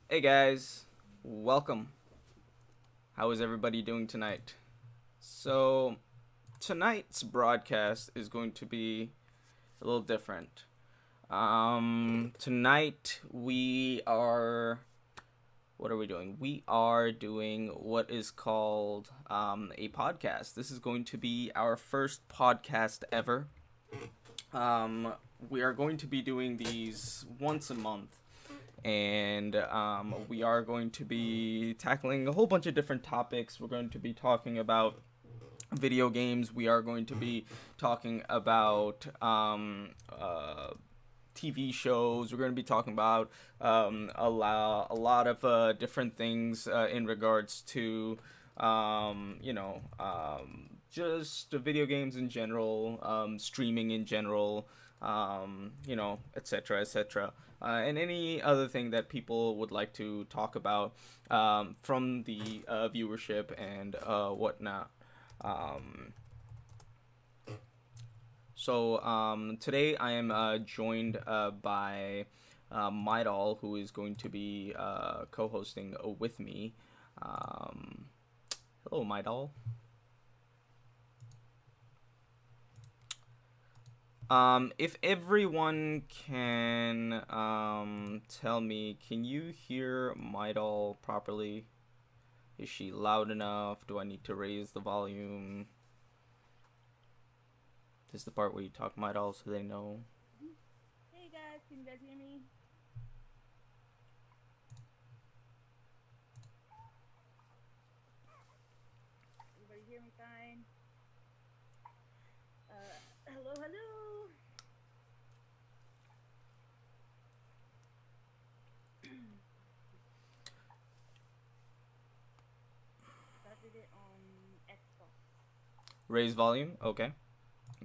Hey guys, welcome. How is everybody doing tonight? So, tonight's broadcast is going to be a little different. Tonight we are. What are we doing? We are doing what is called a podcast. This is going to be our first podcast ever. Um, we are going to be doing these once a month, and we are going to be tackling a whole bunch of different topics. We're going to be talking about video games. We are going to be talking about TV shows. We're going to be talking about a lot of different things in regards to, just video games in general, streaming in general, etc., etc. And any other thing that people would like to talk about from the viewership and whatnot. Um, Today I am joined by Maidal, who is going to be co-hosting with me. Um, Hello, Maidal. If everyone can tell me, can you hear Maidal properly? Is she loud enough? Do I need to raise the volume? This is the part where you talk Maidal so they know. Hey guys, can you guys hear me? Everybody hear me fine? Hello, hello. Started it on Xbox. Raise volume? Okay,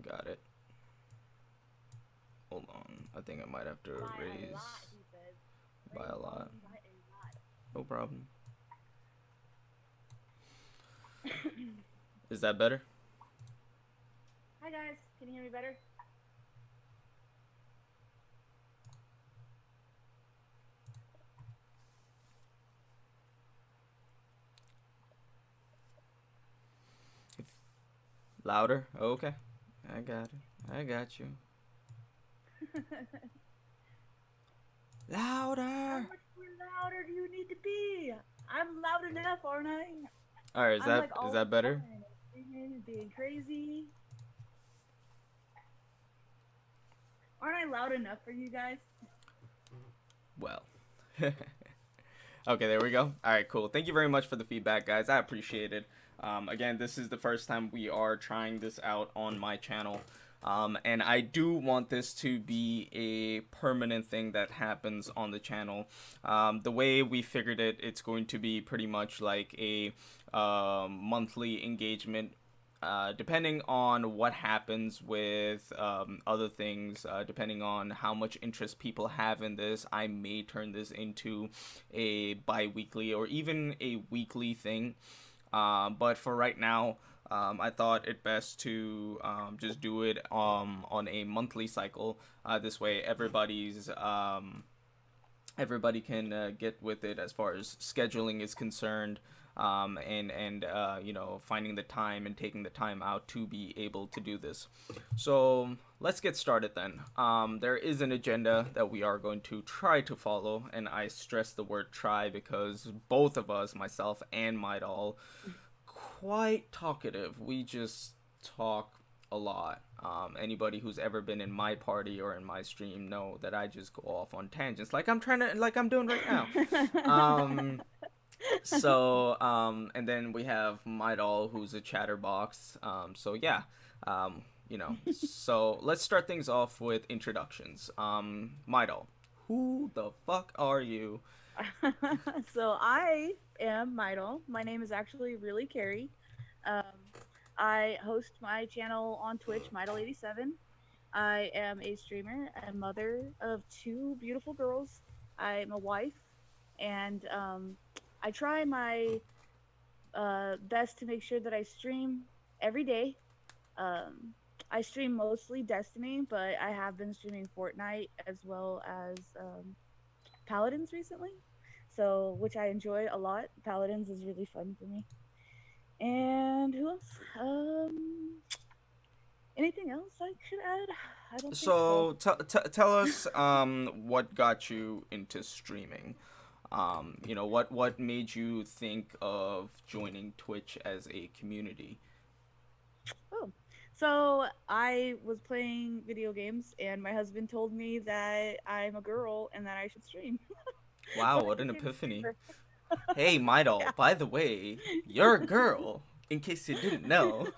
got it. Hold on. I think I might have to By a lot, raise he says. by Raise a lot. volume by a lot. No problem. Is that better? Hi guys, can you hear me better? Louder? Okay. I got it. I got you. How Louder! much more louder do you need to be? I'm loud enough, aren't I? Alright, I'm like is all that the better? time screaming and being crazy. Aren't I loud enough for you guys? Well. Okay, there we go. Alright, cool. Thank you very much for the feedback, guys. I appreciate it. Again, this is the first time we are trying this out on my channel. And I do want this to be a permanent thing that happens on the channel. The way we figured it, it's going to be pretty much like a monthly engagement. Depending on what happens with other things, depending on how much interest people have in this, I may turn this into a bi weekly or even a weekly thing. But for right now, I thought it best to just do it on a monthly cycle. This way, everybody can get with it as far as scheduling is concerned, and finding the time and taking the time out to be able to do this. So let's get started then. There is an agenda that we are going to try to follow, and I stress the word try because both of us, myself and Maidal, quite talkative. We just talk a lot. Anybody who's ever been in my party or in my stream know that I just go off on tangents, like I'm doing right now. Um, and then we have Maidal, who's a chatterbox. So let's start things off with introductions. Maidal, who the fuck are you? So I am Midal. My name is actually really Carrie. Um, I host my channel on Twitch, Midal87. I am a streamer, a mother of two beautiful girls. I'm a wife, and I try my best to make sure that I stream every day. Um, I stream mostly Destiny, but I have been streaming Fortnite as well as Paladins recently. So which I enjoy a lot. Paladins is really fun for me. And who else? Anything else I should add? I don't think so. So tell us what got you into streaming. What made you think of joining Twitch as a community? Oh, so I was playing video games, and my husband told me that I'm a girl and that I should stream. So Wow, I what an became a epiphany. streamer. Hey, Yeah, Midol, by the way, you're a girl, in case you didn't know.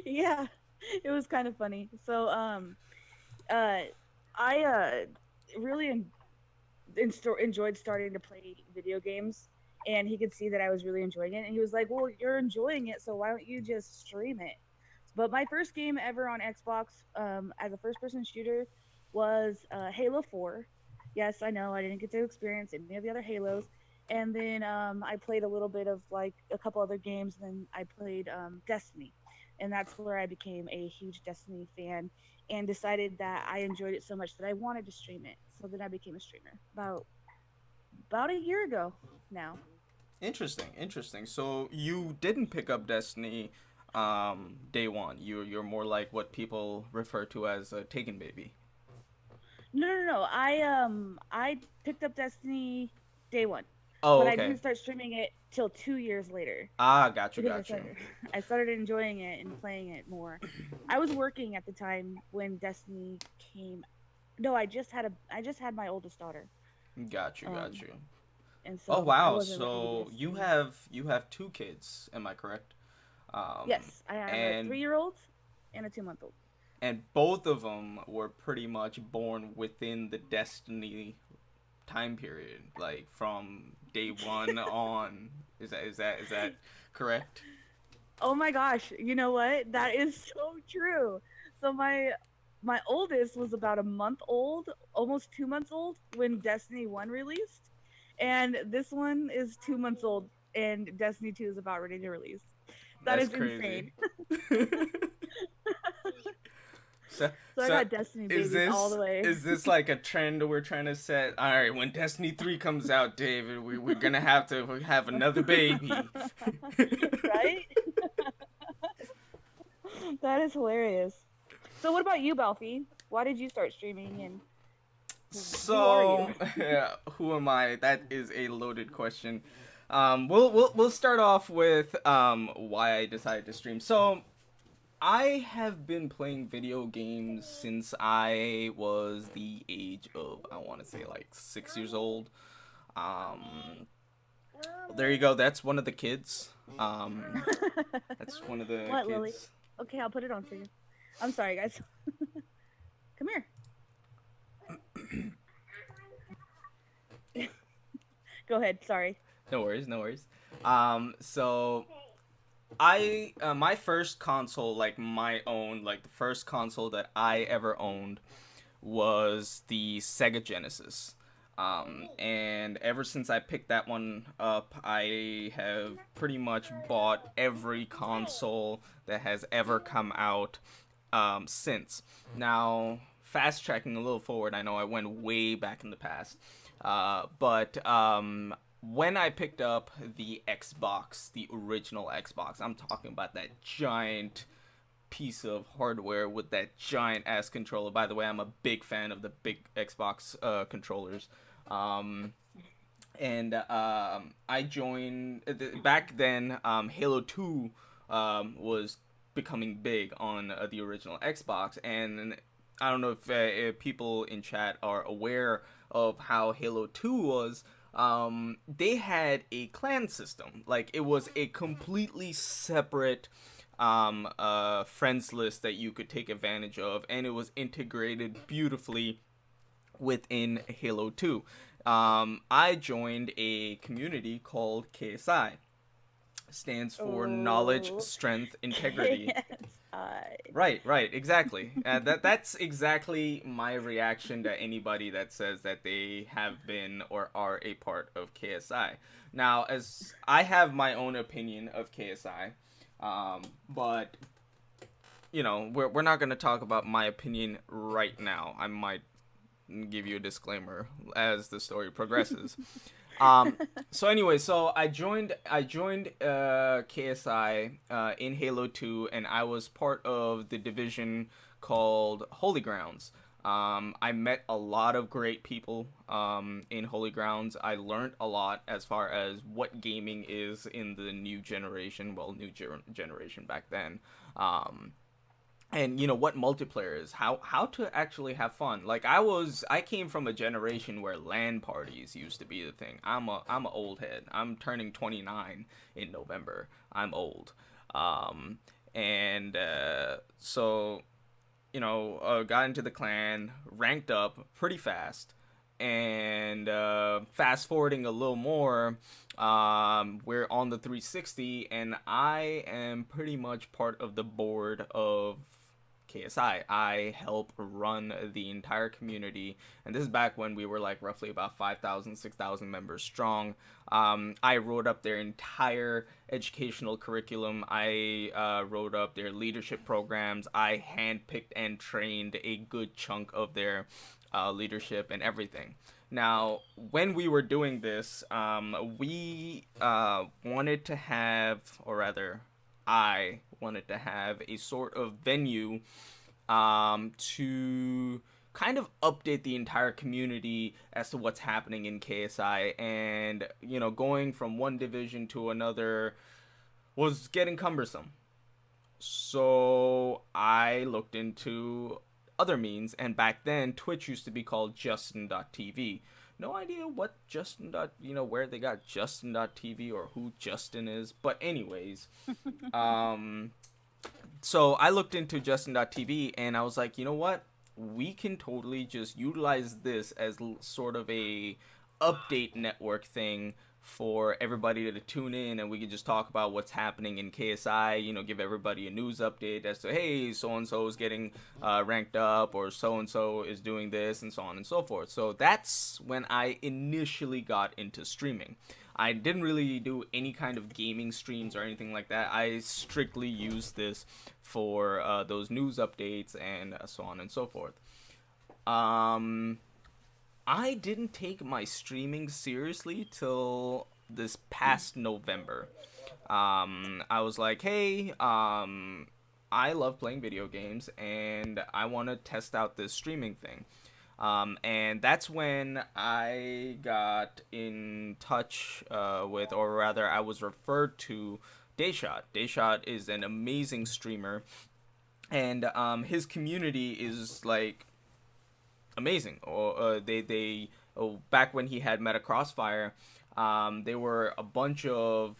yeah, it was kind of funny. So uh, I really enjoyed starting to play video games, and he could see that I was really enjoying it, and he was like, "Well, you're enjoying it, so why don't you just stream it?" But my first game ever on Xbox, as a first-person shooter, was Halo 4. Yes, I know I didn't get to experience any of the other Halos, and then I played a little bit of like a couple other games, and then I played Destiny, and that's where I became a huge Destiny fan, and decided that I enjoyed it so much that I wanted to stream it. So then I became a streamer about a year ago now. Interesting, interesting. So you didn't pick up Destiny day one. You're more like what people refer to as a taken baby. No, no, no. I picked up Destiny day one, Oh, but I okay. didn't start streaming it till 2 years later Ah, got you, because got you. I started enjoying it and playing it more. I was working at the time when Destiny came. No, I just had my oldest daughter. Got you, got Um, you. and Oh so I wow, wasn't ready to so just you stream. have two kids, am I correct? Um, Yes, I have a and 3-year-old and a 2-month-old. and both of them were pretty much born within the Destiny time period, like from day one on. Is that correct? Oh my gosh, you know what? That is so true. So my oldest was about a month old, almost 2 months old when Destiny 1 released. And this one is 2 months old and Destiny 2 is about ready to release. That That's is crazy. insane. so So I so got Destiny is babies all this the way. is this like a trend we're trying to set? All right, when Destiny 3 comes out, David, we're gonna have to have another baby. Right? That is hilarious. So what about you, Balfi? Why did you start streaming and who are you? So, yeah, who am I? That is a loaded question. We'll start off with why I decided to stream. So, I have been playing video games since I was the age of, I want to say, like 6 years old. Um, there you go. That's one of the kids. Um, that's one of the What, Lily? kids. Okay, I'll put it on for you. I'm sorry, guys. Come here. Go ahead. Sorry. No worries, no worries. So I my first console, like my own, like the first console that I ever owned was the Sega Genesis. And ever since I picked that one up, I have pretty much bought every console that has ever come out since. Now, fast tracking a little forward, I know I went way back in the past, but when I picked up the Xbox, the original Xbox, I'm talking about that giant piece of hardware with that giant ass controller. By the way, I'm a big fan of the big Xbox controllers. Um, and I joined back then. Halo 2 was becoming big on the original Xbox, and I don't know if people in chat are aware of how Halo 2 was. They had a clan system. Like, it was a completely separate friends list that you could take advantage of, and it was integrated beautifully within Halo 2. I joined a community called KSI. Stands for Knowledge, Oh, Strength, Integrity. KSI. Right, right, exactly. That's exactly my reaction to anybody that says that they have been or are a part of KSI. Now, as I have my own opinion of KSI, but we're not going to talk about my opinion right now. I might give you a disclaimer as the story progresses. Um, so anyway, so I joined KSI in Halo 2, and I was part of the division called Holy Grounds. I met a lot of great people in Holy Grounds. I learned a lot as far as what gaming is in the new generation. Well, generation back then. And what multiplayer is, how to actually have fun. Like I came from a generation where LAN parties used to be the thing. I'm a old head. I'm turning 29 in November. I'm old. um and so got into the clan, ranked up pretty fast, and fast forwarding a little more, we're on the 360, and I am pretty much part of the board of KSI. I help run the entire community, and this is back when we were like roughly about 5,000, 6,000 members strong. I wrote up their entire educational curriculum. I wrote up their leadership programs. I handpicked and trained a good chunk of their leadership and everything. Now, when we were doing this, we wanted to have, or rather, I wanted to have a sort of venue to kind of update the entire community as to what's happening in KSI. And going from one division to another was getting cumbersome. So I looked into other means, and back then Twitch used to be called Justin.tv. No idea what Justin. Where they got Justin.tv or who Justin is, but anyways, um, so I looked into Justin.tv, and I was like, you know what? We can totally just utilize this as sort of a update network thing for everybody to tune in, and we could just talk about what's happening in KSI. Give everybody a news update as to, hey, so and so is getting ranked up, or so and so is doing this, and so on and so forth. So that's when I initially got into streaming. I didn't really do any kind of gaming streams or anything like that. I strictly used this for those news updates and so on and so forth. Um, I didn't take my streaming seriously till this past November. I was like, hey, I love playing video games, and I want to test out this streaming thing. And that's when I got in touch with, or rather, I was referred to Dayshot. Dayshot is an amazing streamer, and his community is like amazing. Or back when he had Meta Crossfire, they were a bunch of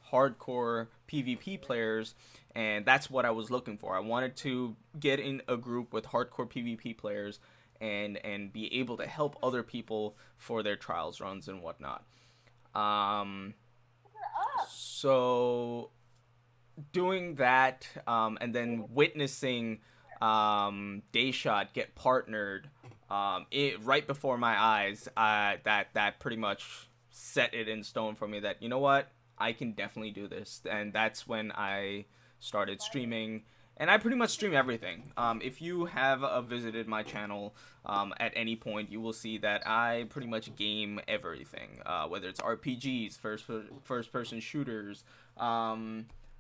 hardcore PvP players, and that's what I was looking for. I wanted to get in a group with hardcore PvP players and be able to help other people for their trials runs and whatnot. Um, so doing that, and then witnessing Dayshot get partnered right before my eyes, that pretty much set it in stone for me that, you know what, I can definitely do this. And that's when I started streaming. And I pretty much stream everything. If you have visited my channel at any point, you will see that I pretty much game everything. Whether it's RPGs, first person shooters,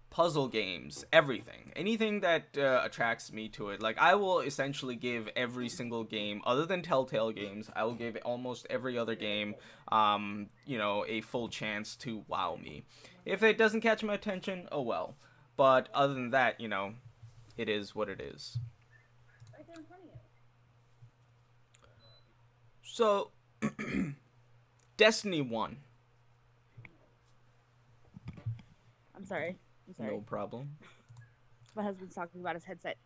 puzzle games, everything. Anything that attracts me to it. Like, I will essentially give every single game, other than Telltale games, I will give almost every other game, a full chance to wow me. If it doesn't catch my attention, oh well. But other than that, it is what it is. So, Destiny 1. I'm sorry. No problem. My husband's talking about his headset.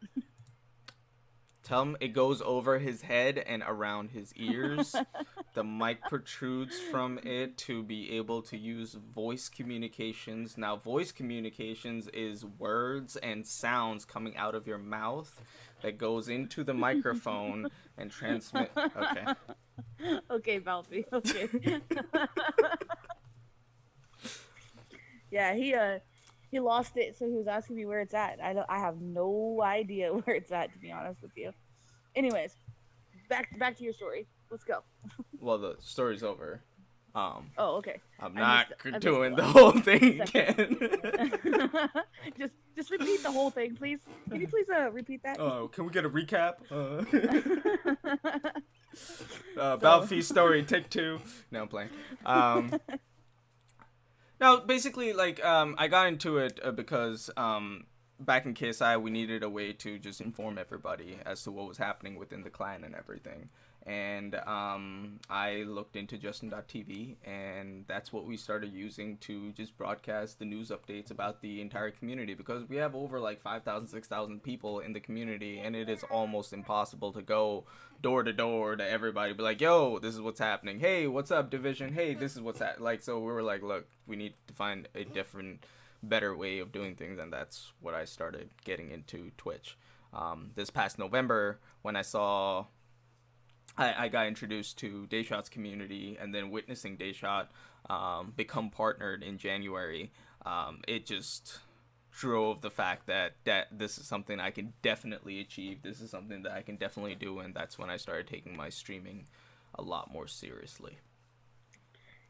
Tell him it goes over his head and around his ears. The mic protrudes from it to be able to use voice communications. Now, voice communications is words and sounds coming out of your mouth that goes into the microphone and transmit. Okay. Okay, Balfi. Okay. Yeah, he lost it, so he was asking me where it's at. I have no idea where it's at, to be honest with you. Anyways, back to your story. Let's go. Well, the story's over. Um, Oh, okay. I'm I not missed I missed the doing the last whole thing section. again. just repeat the whole thing, please. Can you please repeat that? Oh, can we get a recap? So, Balfi story, take two. No, I'm playing. Um, no, basically, like, I got into it because back in KSI, we needed a way to just inform everybody as to what was happening within the clan and everything. And I looked into Justin.tv, and that's what we started using to just broadcast the news updates about the entire community, because we have over like 5,000, 6,000 people in the community, and it is almost impossible to go door to door to everybody, be like, yo, this is what's happening. Hey, what's up, Division? Hey, this is what's happening. Like, so we were like, look, we need to find a different, better way of doing things, and that's what I started getting into Twitch. This past November, when I got introduced to Dayshot's community, and then witnessing Dayshot become partnered in January, it just drove the fact that this is something I can definitely achieve. This is something that I can definitely do, and that's when I started taking my streaming a lot more seriously.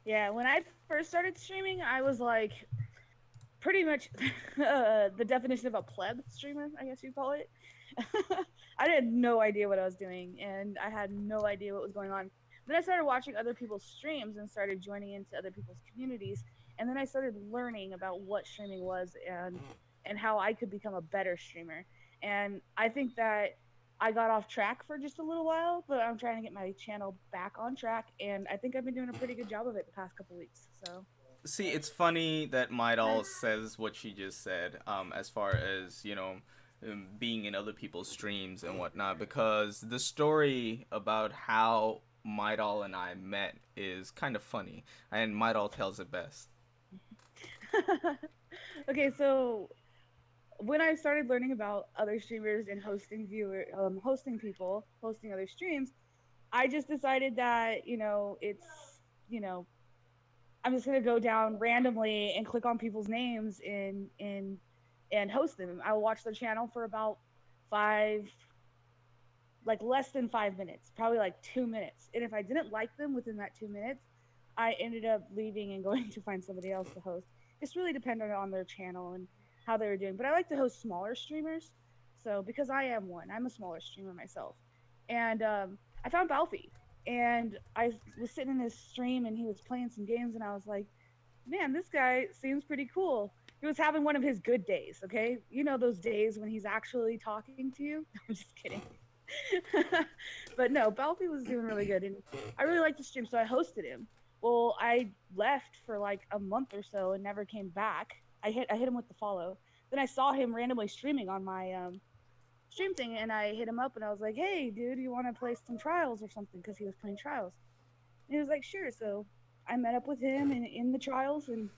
yeah, when I first started streaming, I was like pretty much the definition of a pleb streamer, I guess you'd call it. I had no idea what I was doing, and I had no idea what was going on. Then I started watching other people's streams and started joining into other people's communities, and then I started learning about what streaming was and how I could become a better streamer. And I think that I got off track for just a little while, but I'm trying to get my channel back on track, and I think I've been doing a pretty good job of it the past couple weeks. So See, it's funny that Maidal says what she just said, as far as, being in other people's streams and whatnot, because the story about how Maidal and I met is kind of funny, and Maidal tells it best. okay, so when I started learning about other streamers and hosting people, hosting other streams, I just decided that it's you know I'm just gonna go down randomly and click on people's names and host them. I will watch their channel for about five, like less than 5 minutes, probably like 2 minutes. And if I didn't like them within that 2 minutes, I ended up leaving and going to find somebody else to host. Just really depended on their channel and how they were doing. But I like to host smaller streamers. So because I am one, I'm a smaller streamer myself. And I found Balfi. And I was sitting in his stream and he was playing some games and I was like, man, this guy seems pretty cool. He was having one of his good days, okay? You know those days when he's actually talking to you? I'm just kidding. But no, Balfi was doing really good, and I really liked the stream, so I hosted him. Well, I left for like a month or so and never came back. I hit him with the follow. Then I saw him randomly streaming on my stream thing, and I hit him up and I was like, "Hey, dude, you want to play some trials or something?" Because he was playing trials. And he was like, "Sure." So I met up with him in the trials, and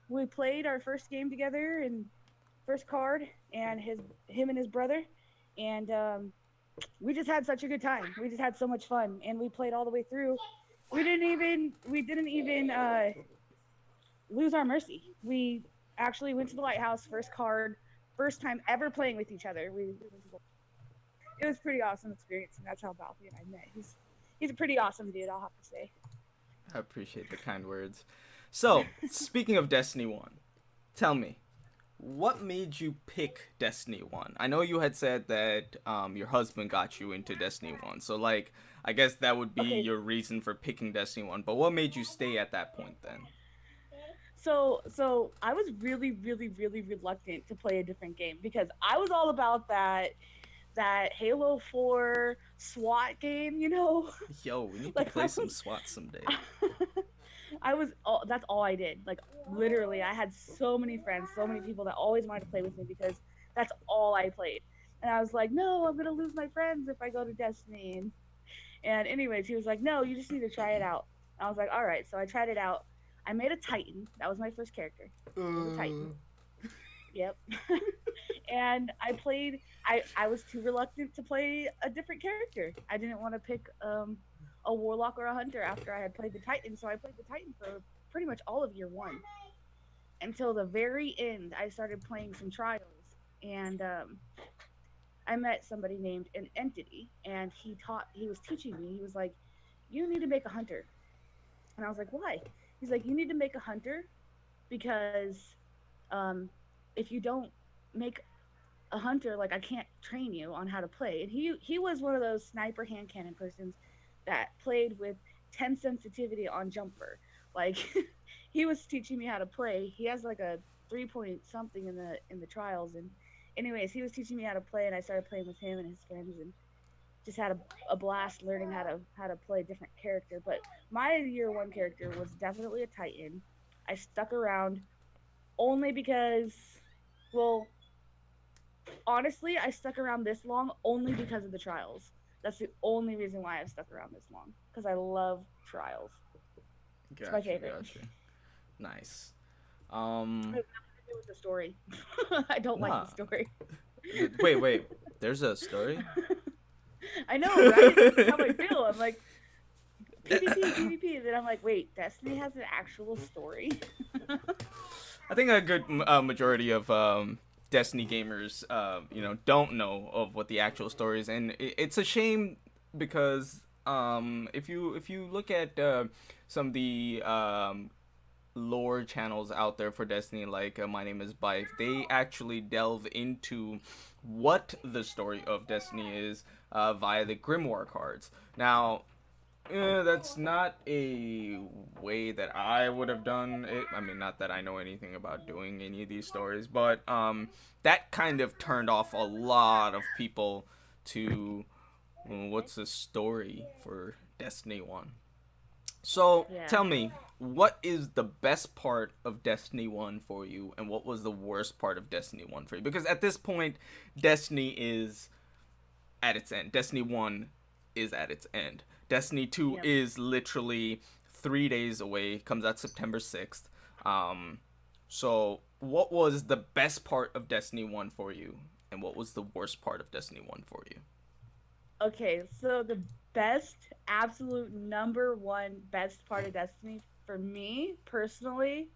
we played our first game together and first card, and him and his brother, and we just had such a good time. We just had so much fun, and we played all the way through. We didn't even lose our mercy. We actually went to the lighthouse, first card, first time ever playing with each other. It was a pretty awesome experience, and that's how Balfi and I met. He's a pretty awesome dude, I'll have to say. I appreciate the kind words. So, speaking of Destiny 1, tell me, what made you pick Destiny 1? I know you had said that your husband got you into Destiny 1. So, like, I guess that would be Okay, your reason for picking Destiny 1. But what made you stay at that point then? so I was really, really, really reluctant to play a different game because I was all about that Halo 4 SWAT game, Yo, we need to like play some SWAT someday. that's all I did. Like literally I had so many friends, so many people that always wanted to play with me because that's all I played. And I was like, "No, I'm going to lose my friends if I go to Destiny." And anyways, he was like, "No, you just need to try it out." And I was like, "All right." So I tried it out. I made a Titan. That was my first character. Was a Titan. Yep. And I played. I was too reluctant to play a different character. I didn't want to pick a warlock or a hunter after I had played the Titan. So I played the Titan for pretty much all of year one until the very end. I started playing some trials, and I met somebody named an entity, and he was teaching me. He was like, "You need to make a hunter," and I was like, "Why?" He's like, "You need to make a hunter because um, if you don't make a hunter, like I can't train you on how to play." And he was one of those sniper hand cannon persons that played with 10 sensitivity on jumper. Like he was teaching me how to play. He has like a 3 point something in the trials. And anyways, he was teaching me how to play, and I started playing with him and his friends, and just had a blast learning how to play a different character. But my year one character was definitely a Titan. I stuck around only because, well, honestly, I stuck around this long only because of the trials. That's the only reason why I've stuck around this long, because I love trials. It's my Gotcha, favorite. gotcha. Nice. It has Um, nothing to do with the story. I don't like the nah. story. Wait, wait. There's a story. I know, right? That's how I feel. I'm like PvP, PvP. Then I'm like, wait, Destiny has an actual story. I think a good majority of Destiny gamers, don't know of what the actual story is, and it's a shame because if you look at some of the lore channels out there for Destiny, like My Name Is Bife, they actually delve into what the story of Destiny is via the Grimoire cards. Now, that's not a way that I would have done it. I mean, not that I know anything about doing any of these stories, but that kind of turned off a lot of people to what's the story for Destiny 1. So, Yeah. tell me, what is the best part of Destiny 1 for you, and what was the worst part of Destiny 1 for you? Because at this point, Destiny is at its end. Destiny 1 is at its end. Destiny 2 Yep. is literally 3 days away. Comes out September 6th. Um, so, what was the best part of Destiny 1 for you? And what was the worst part of Destiny 1 for you? Okay, so the best, absolute number one best part of Destiny for me personally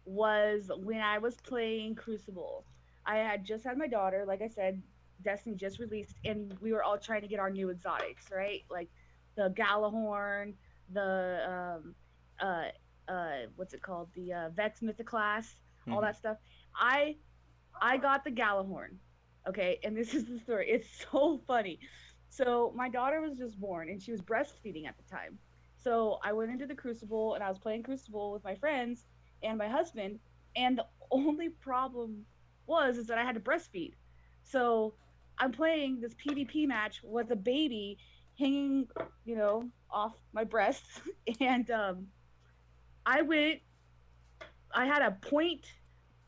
was when I was playing Crucible. I had just had my daughter, like I said, Destiny just released, and we were all trying to get our new exotics, right? Like the Galahorn, the what's it called? The Vex Mythoclast, all Mm-hmm. that stuff. I I got the Galahorn. Okay, and this is the story. It's so funny. So my daughter was just born, and she was breastfeeding at the time. So I went into the Crucible, and I was playing Crucible with my friends and my husband. And the only problem was is that I had to breastfeed. So I'm playing this PvP match with a baby hanging, off my breast, and I went. I had a point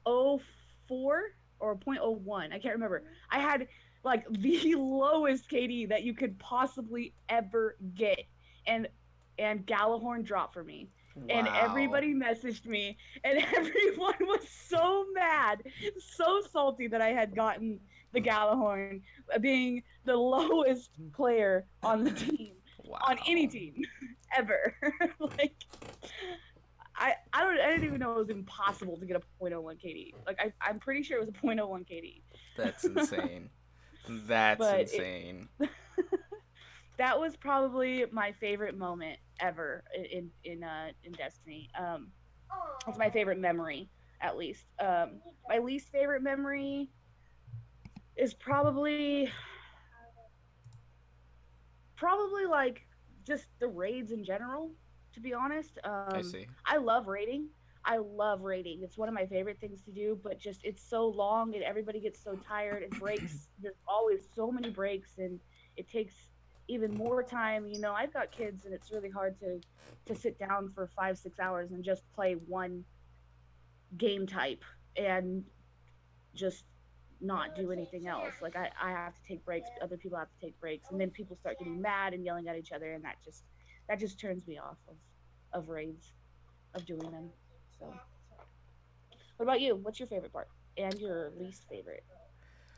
oh 0.04 or 0.01. I can't remember. I had like the lowest KD that you could possibly ever get. And Galahorn dropped for me. And Wow. everybody messaged me, and everyone was so mad, so salty that I had gotten the Galahorn, being the lowest player on the team, on any Wow. team ever. Like I didn't even know it was impossible to get a point oh 0.01 KD. Like I'm pretty sure it was a point oh 0.01 KD. That's insane. That's But it insane. that was probably my favorite moment ever in Destiny. It's my favorite memory, at least. My least favorite memory is probably like just the raids in general, to be honest. I see. I love raiding. I love raiding. It's one of my favorite things to do, but just it's so long and everybody gets so tired. It breaks. There's always so many breaks, and it takes even more time. I've got kids, and it's really hard to sit down for 5 6 hours and just play one game type and just not do anything else. Like I have to take breaks, other people have to take breaks, and then people start getting mad and yelling at each other, and that just turns me off of raids, of doing them. So what about you? What's your favorite part and your least favorite?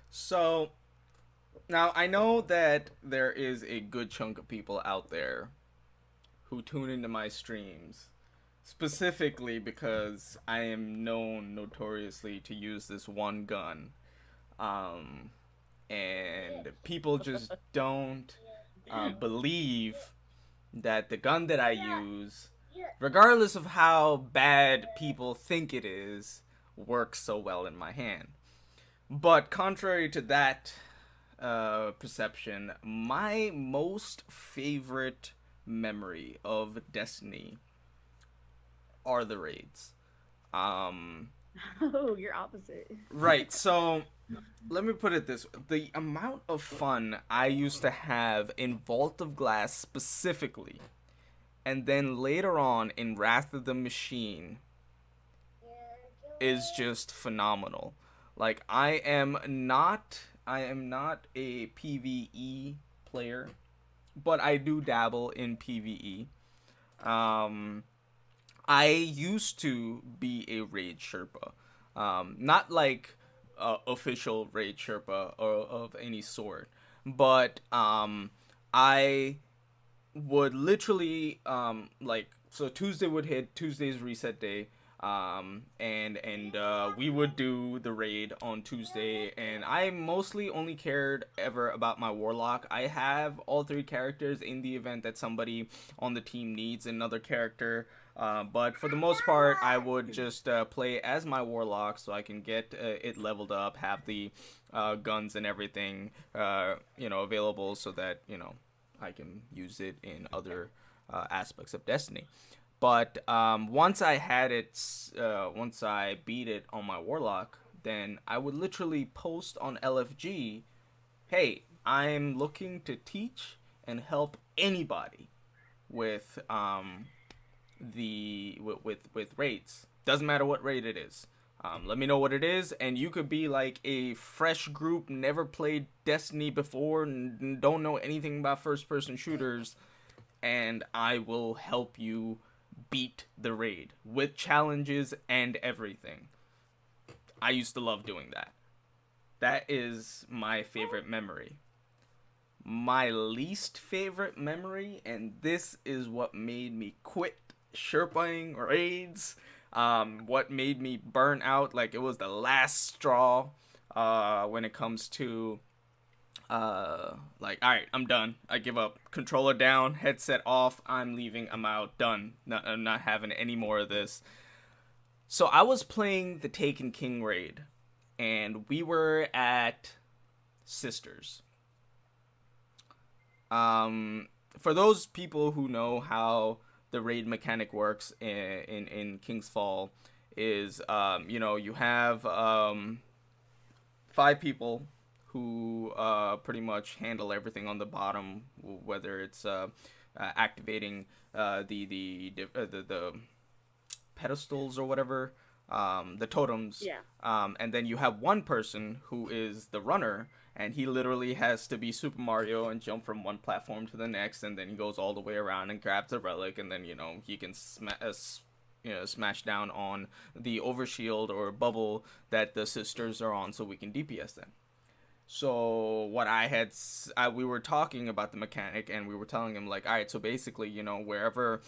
So, now I know that there is a good chunk of people out there who tune into my streams specifically because I am known notoriously to use this one gun. Um, and people just don't believe that the gun that I use, regardless of how bad people think it is, works so well in my hand. But contrary to that perception, my most favorite memory of Destiny are the raids. Um, Oh, you're opposite. right, so let me put it this way. The amount of fun I used to have in Vault of Glass specifically, and then later on in Wrath of the Machine, is just phenomenal. Like I am not a PvE player, but I do dabble in PvE. Um I used to be a raid Sherpa. Not like official raid Sherpa or of any sort, but I would literally like, so Tuesday would hit, Tuesday's reset day, and we would do the raid on Tuesday, and I mostly only cared ever about my warlock. I have all three characters in the event that somebody on the team needs another character. But for the most part, I would just play as my warlock so I can get it leveled up, have the guns and everything, available so that I can use it in other aspects of Destiny. But once I beat it on my Warlock, then I would literally post on LFG, "Hey, I'm looking to teach and help anybody with with raids. Doesn't matter what raid it is. Let me know what it is, and you could be like a fresh group, never played Destiny before, and don't know anything about first-person shooters, and I will help you beat the raid with challenges and everything." I used to love doing that. That is my favorite memory. My least favorite memory, and this is what made me quit Sherpaing raids, what made me burn out, like it was the last straw when it comes to like, all right, I'm done, I give up, controller down, headset off, I'm leaving, I'm out, done, I'm not having any more of this. So I was playing the Taken King raid, and we were at Sisters. For those people who know how the raid mechanic works in King's Fall, is you have five people who pretty much handle everything on the bottom, whether it's activating the pedestals or whatever, the totems. Yeah. And then you have one person who is the runner, and he literally has to be Super Mario and jump from one platform to the next, and then he goes all the way around and grabs a relic, and then he can smash down on the overshield or bubble that the sisters are on, so we can DPS them. So what we were talking about the mechanic, and we were telling him like, all right, so basically, wherever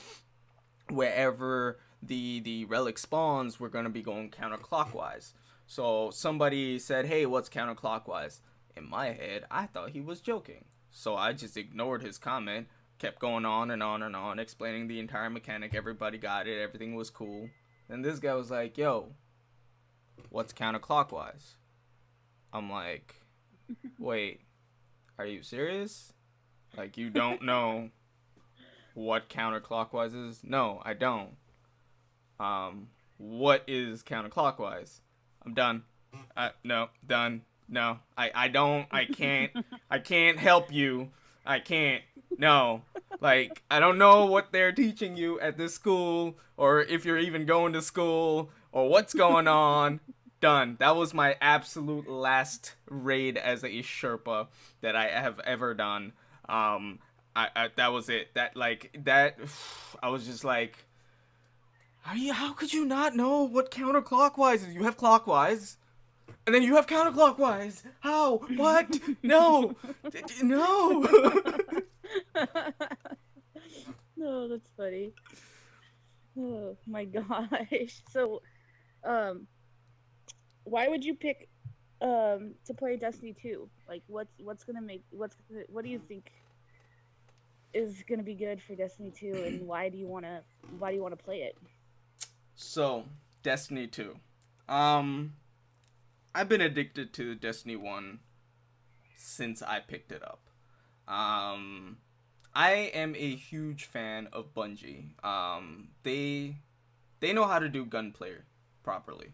the relic spawns, we're gonna be going counterclockwise. So somebody said, "Hey, what's counterclockwise?" In my head, I thought he was joking, so I just ignored his comment, kept going on and on and on, explaining the entire mechanic. Everybody got it, everything was cool. And this guy was like, "Yo, what's counterclockwise?" I'm like, "Wait, are you serious? Like, you don't know what counterclockwise is?" "No, I don't." What is counterclockwise?" "I'm done." No, done. No, I don't, I can't help you. I can't. No. Like, I don't know what they're teaching you at this school, or if you're even going to school, or what's going on. Done. That was my absolute last raid as a Sherpa that I have ever done. That was it. I was just like, how could you not know what counterclockwise is? You have clockwise, and then you have counterclockwise. How? What? No. No. No, that's funny. Oh my gosh. So, why would you pick to play Destiny 2? Like what's gonna make what do you think is gonna be good for Destiny 2, and why do you wanna play it? So, Destiny 2. Um, I've been addicted to Destiny 1 since I picked it up. Um, I am a huge fan of Bungie. They know how to do gunplay properly.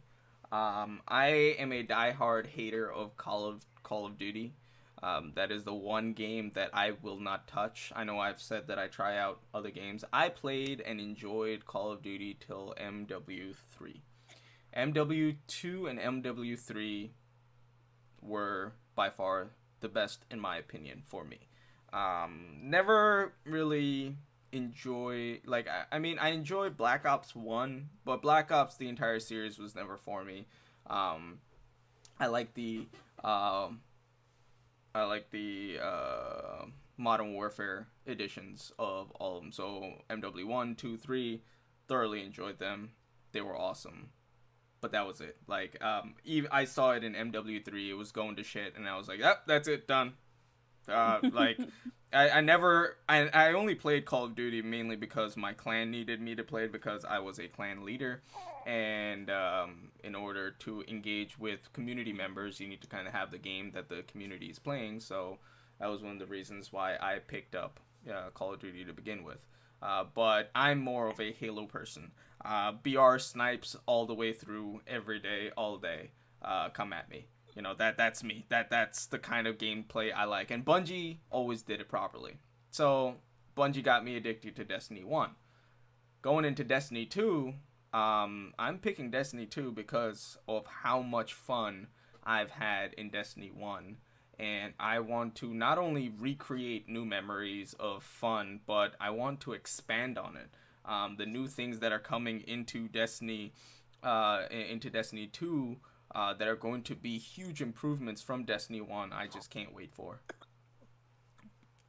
I am a diehard hater of Call of Duty. That is the one game that I will not touch. I know I've said that I try out other games. I played and enjoyed Call of Duty till MW3. MW2 and MW3 were by far the best in my opinion for me. Never really I mean I enjoyed Black Ops 1, but Black Ops the entire series was never for me. Um, I like the um Modern Warfare editions of all of them. So MW1, 2, 3, thoroughly enjoyed them. They were awesome. But that was it. I saw it in MW3. It was going to shit, and I was like, "Yep, that's it, done." Like, I only played Call of Duty mainly because my clan needed me to play it because I was a clan leader, and in order to engage with community members, you need to kind of have the game that the community is playing. So that was one of the reasons why I picked up Call of Duty to begin with. But I'm more of a Halo person. BR snipes all the way through every day, all day. Come at me. That's me. That's the kind of gameplay I like. And Bungie always did it properly. So Bungie got me addicted to Destiny 1. Going into Destiny 2, I'm picking Destiny 2 because of how much fun I've had in Destiny 1. And I want to not only recreate new memories of fun, but I want to expand on it. The new things that are coming into Destiny 2, that are going to be huge improvements from Destiny 1. I just can't wait for.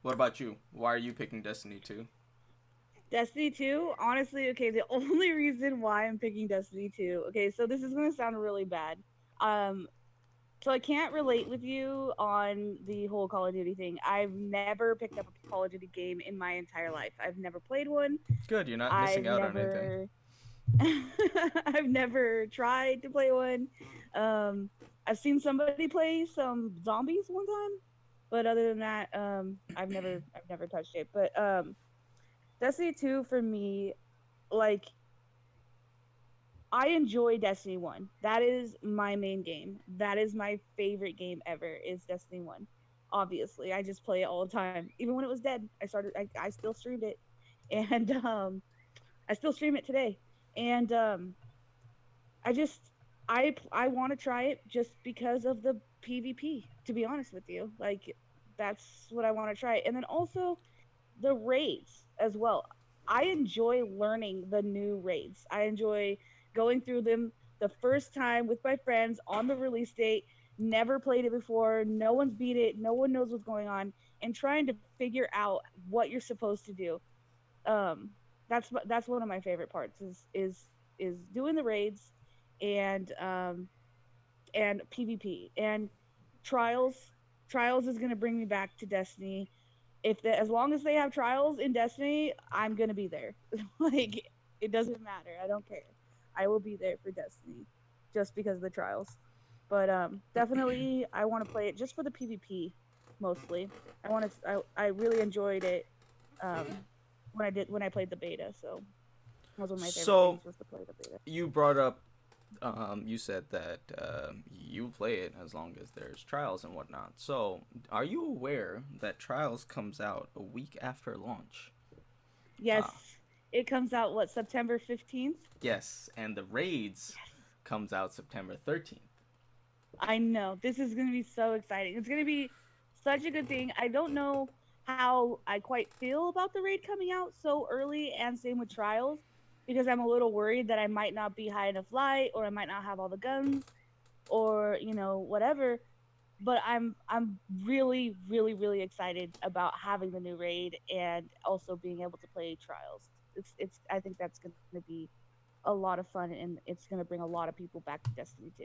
What about you? Why are you picking Destiny 2? Destiny 2, honestly, okay, the only reason why I'm picking Destiny 2, okay, so this is gonna sound really bad. Um, so I can't relate with you on the whole Call of Duty thing. I've never picked up a Call of Duty game in my entire life. I've never played one. Good, you're not missing I've out on anything. never I've never tried to play one. Um, I've seen somebody play some zombies one time, but other than that, I've never touched it. But Destiny 2 for me, like I enjoy Destiny 1. That is my main game. That is my favorite game ever is Destiny 1. Obviously, I just play it all the time. Even when it was dead, I still streamed it. And I still stream it today. And I just I want to try it just because of the PvP, to be honest with you. Like that's what I want to try. And then also the raids as well. I enjoy learning the new raids. I enjoy going through them the first time with my friends on the release date. Never played it before. No one's beat it. No one knows what's going on, and trying to figure out what you're supposed to do. Um, that's one of my favorite parts is doing the raids and PvP and trials. Trials is gonna bring me back to Destiny as long as they have trials in Destiny, I'm gonna be there. Like it doesn't matter. I don't care. I will be there for Destiny, just because of the trials. But definitely I want to play it just for the PvP, mostly. I really enjoyed it when I played the beta. So that was one of my favorite So things was to play the beta. you brought up, you said that you play it as long as there's trials and whatnot. So are you aware that trials comes out a week after launch? Yes, Uh, it comes out what September 15th. yes, and the raids comes out September 13th. I know. This is going to be so exciting. It's going to be such a good thing. I don't know how I quite feel about the raid coming out so early, and same with trials, because I'm a little worried that I might not be high enough light, or I might not have all the guns, or whatever. But I'm really really really excited about having the new raid and also being able to play trials. It's I think that's going to be a lot of fun, and it's going to bring a lot of people back to Destiny 2.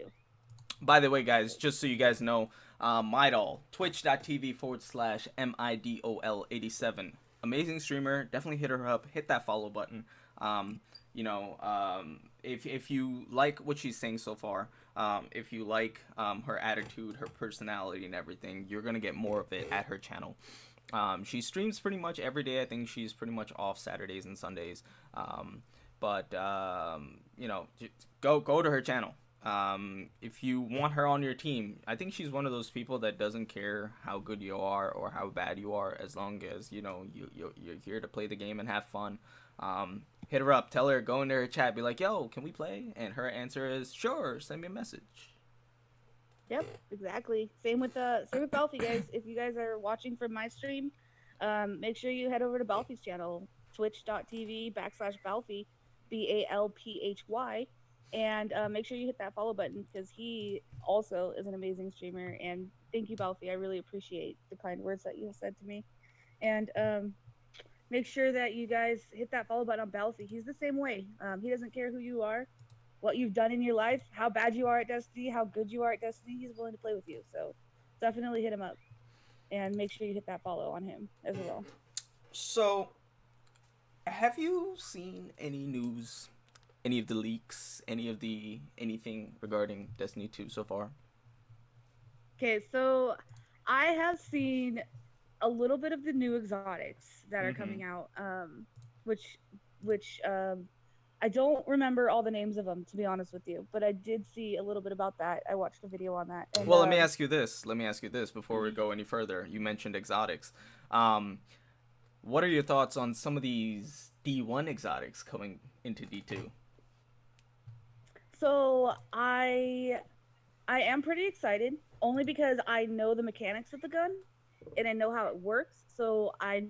By the way, guys, just so you guys know, Midol, twitch.tv/MIDOL87. Amazing streamer. Definitely hit her up. Hit that follow button. If you like what she's saying so far, if you like her attitude, her personality, and everything, you're going to get more of it at her channel. She streams pretty much every day. I think she's pretty much off Saturdays and Sundays. But go to her channel. If you want her on your team, I think she's one of those people that doesn't care how good you are or how bad you are, as long as you're here to play the game and have fun. Hit her up, tell her, go into her chat, be like, "Yo, can we play?" And her answer is, "Sure, send me a message." Yep, exactly. Same with Balfi, guys. If you guys are watching from my stream, make sure you head over to Balfi's channel, twitch.tv/Balfi, BALPHY, and make sure you hit that follow button because he also is an amazing streamer. And thank you, Balfi. I really appreciate the kind words that you said to me. And make sure that you guys hit that follow button on Balfi. He's the same way. He doesn't care who you are, what you've done in your life, how bad you are at Destiny, how good you are at Destiny. He's willing to play with you. So definitely hit him up and make sure you hit that follow on him as well. So, have you seen any news, any of the leaks, anything regarding Destiny 2 so far? Okay, so I have seen a little bit of the new exotics that are Mm-hmm. coming out, which which I don't remember all the names of them, to be honest with you, but I did see a little bit about that. I watched a video on that, and Well, let me ask you this. Let me ask you this before we go any further. You mentioned exotics. Um, what are your thoughts on some of these D1 exotics coming into D2? so I am pretty excited, only because I know the mechanics of the gun and I know how it works. So I'm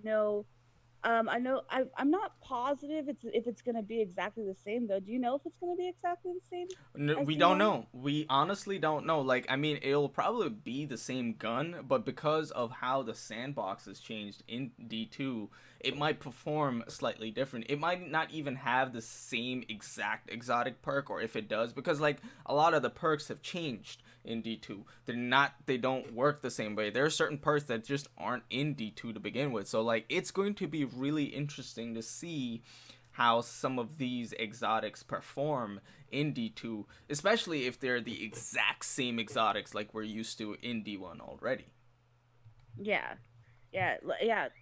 not positive if it's gonna be exactly the same though. Do you know if it's gonna be exactly the same No, as we don't D1? know. We honestly don't know. Like, I mean, it'll probably be the same gun, but because of how the sandbox has changed in D2, it might perform slightly different. It might not even have the same exact exotic perk, or if it does, because like a lot of the perks have changed in D2. They don't work the same way. There are certain perks that just aren't in D2 to begin with. So like it's going to be really interesting to see how some of these exotics perform in D2, especially if they're the exact same exotics like we're used to in D1 already. Yeah, yeah.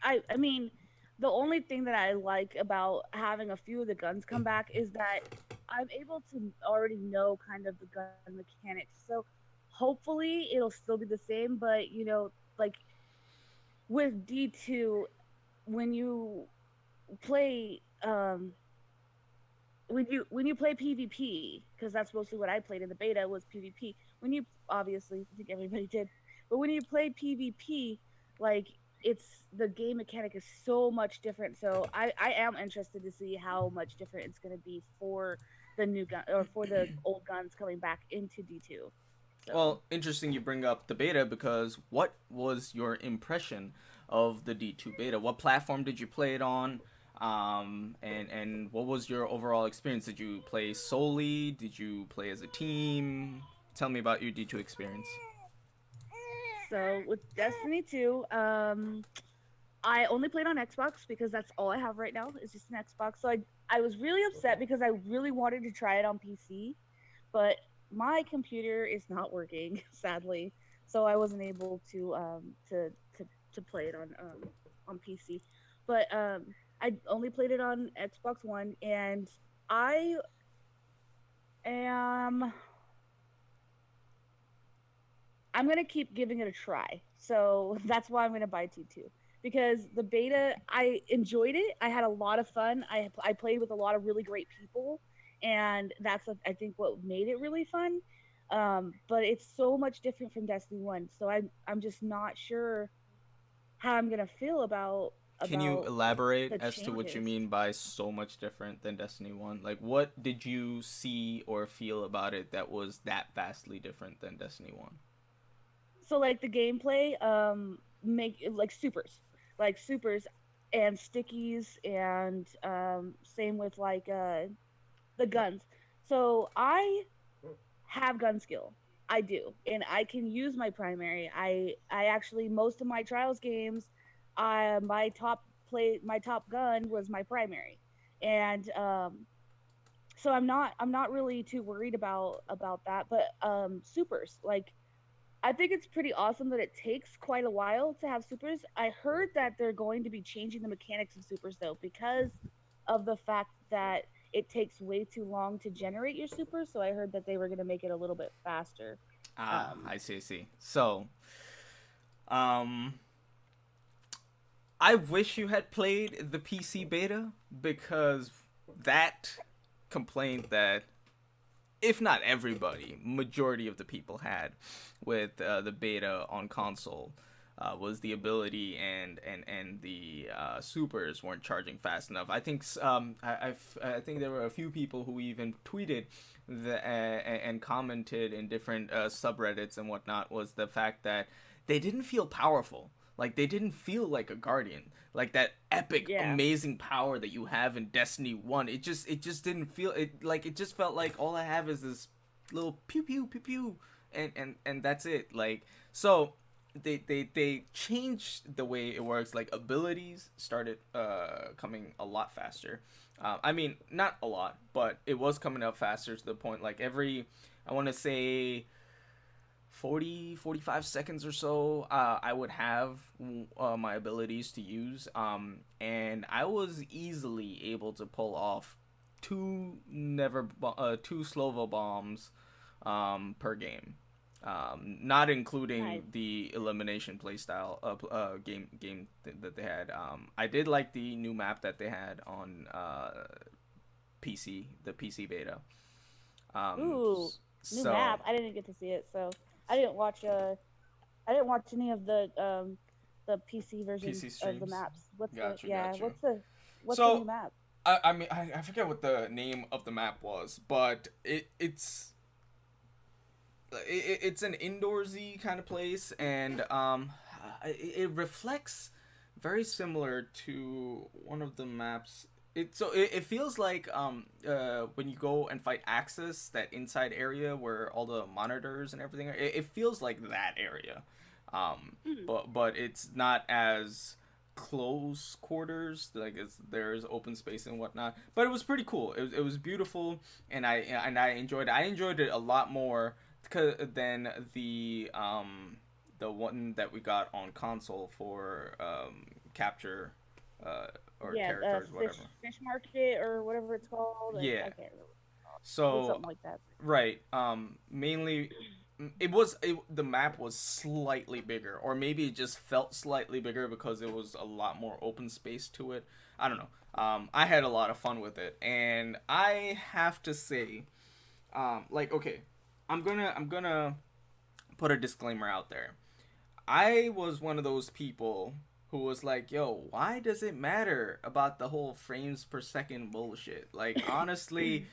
I mean, the only thing that I like about having a few of the guns come back is that I'm able to already know kind of the gun mechanics. So hopefully it'll still be the same, but like with D2, when you play when you play PvP, because that's mostly what I played in the beta was PvP. When you obviously, I think everybody did, but when you play PvP, like it's the game mechanic is so much different. So I am interested to see how much different it's going to be for the new gun or for the old guns coming back into D2. So Well, interesting you bring up the beta because what was your impression of the D2 beta? What platform did you play it on? And what was your overall experience? Did you play solely? Did you play as a team? Tell me about your D2 experience. with Destiny 2, I only played on Xbox because that's all I have right now is just an Xbox. So I was really upset because I really wanted to try it on PC, but my computer is not working, sadly. So I wasn't able to play it on PC. But I only played it on Xbox One, and I am I'm gonna keep giving it a try. So that's why I'm gonna buy T2 because the beta I enjoyed it. I had a lot of fun. I played with a lot of really great people, and that's I think what made it really fun. But it's so much different from Destiny One, so I'm just not sure how I'm gonna feel Can you about elaborate the as to what you changes. mean by so much different than Destiny 1? Like, what did you see or feel about it that was that vastly different than Destiny 1? So like the gameplay, make like supers and stickies, and same with like the guns. So I have gun skill. I do, and I can use my primary. I actually most of my trials games, my top gun was my primary, and so I'm not really too worried about that. But supers, like, I think it's pretty awesome that it takes quite a while to have supers. I heard that they're going to be changing the mechanics of supers though, because of the fact that it takes way too long to generate your supers. So I heard that they were going to make it a little bit faster. Ah, Um, I see, I see. So, um, I wish you had played the PC beta because that complaint that if not everybody, majority of the people had with the beta on console was the ability and the supers weren't charging fast enough. I think I think there were a few people who even tweeted and commented in different subreddits and whatnot was the fact that they didn't feel powerful. Like they didn't feel like a guardian, like that epic, yeah, amazing power that you have in Destiny 1. It just didn't feel it. Like it just felt like all I have is this little pew pew pew pew, and that's it. Like so, they changed the way it works. Like abilities started coming a lot faster. I mean, not a lot, but it was coming up faster to the point like every, I want to say 40 45 seconds or so, I would have my abilities to use, and I was easily able to pull off two Slovo bombs per game, not nice. including the elimination playstyle that they had. I did like the new map that they had on PC, the PC beta. um, Ooh, new so map. I didn't get to see it, so I didn't watch. I didn't watch any of the PC versions PC of the streams. maps. What's the Got you, yeah? got you. What's the new So, map? I forget what the name of the map was, but it's an indoorsy kind of place, and it reflects very similar to one of the maps. It feels like when you go and fight Axis, that inside area where all the monitors and everything are, it feels like that area. um Hmm. but it's not as close quarters, like there's open space and whatnot, but it was pretty cool. It was beautiful, and I enjoyed it a lot more than the one that we got on console for capture or Yeah, territories, whatever. fish market or whatever it's called. I Yeah. can't remember. It was So something like that. right. Mainly, the map was slightly bigger, or maybe it just felt slightly bigger because it was a lot more open space to it. I don't know. I had a lot of fun with it, and I have to say, like, okay, I'm gonna put a disclaimer out there. I was one of those people who was like, yo, why does it matter about the whole frames per second bullshit? Like, honestly,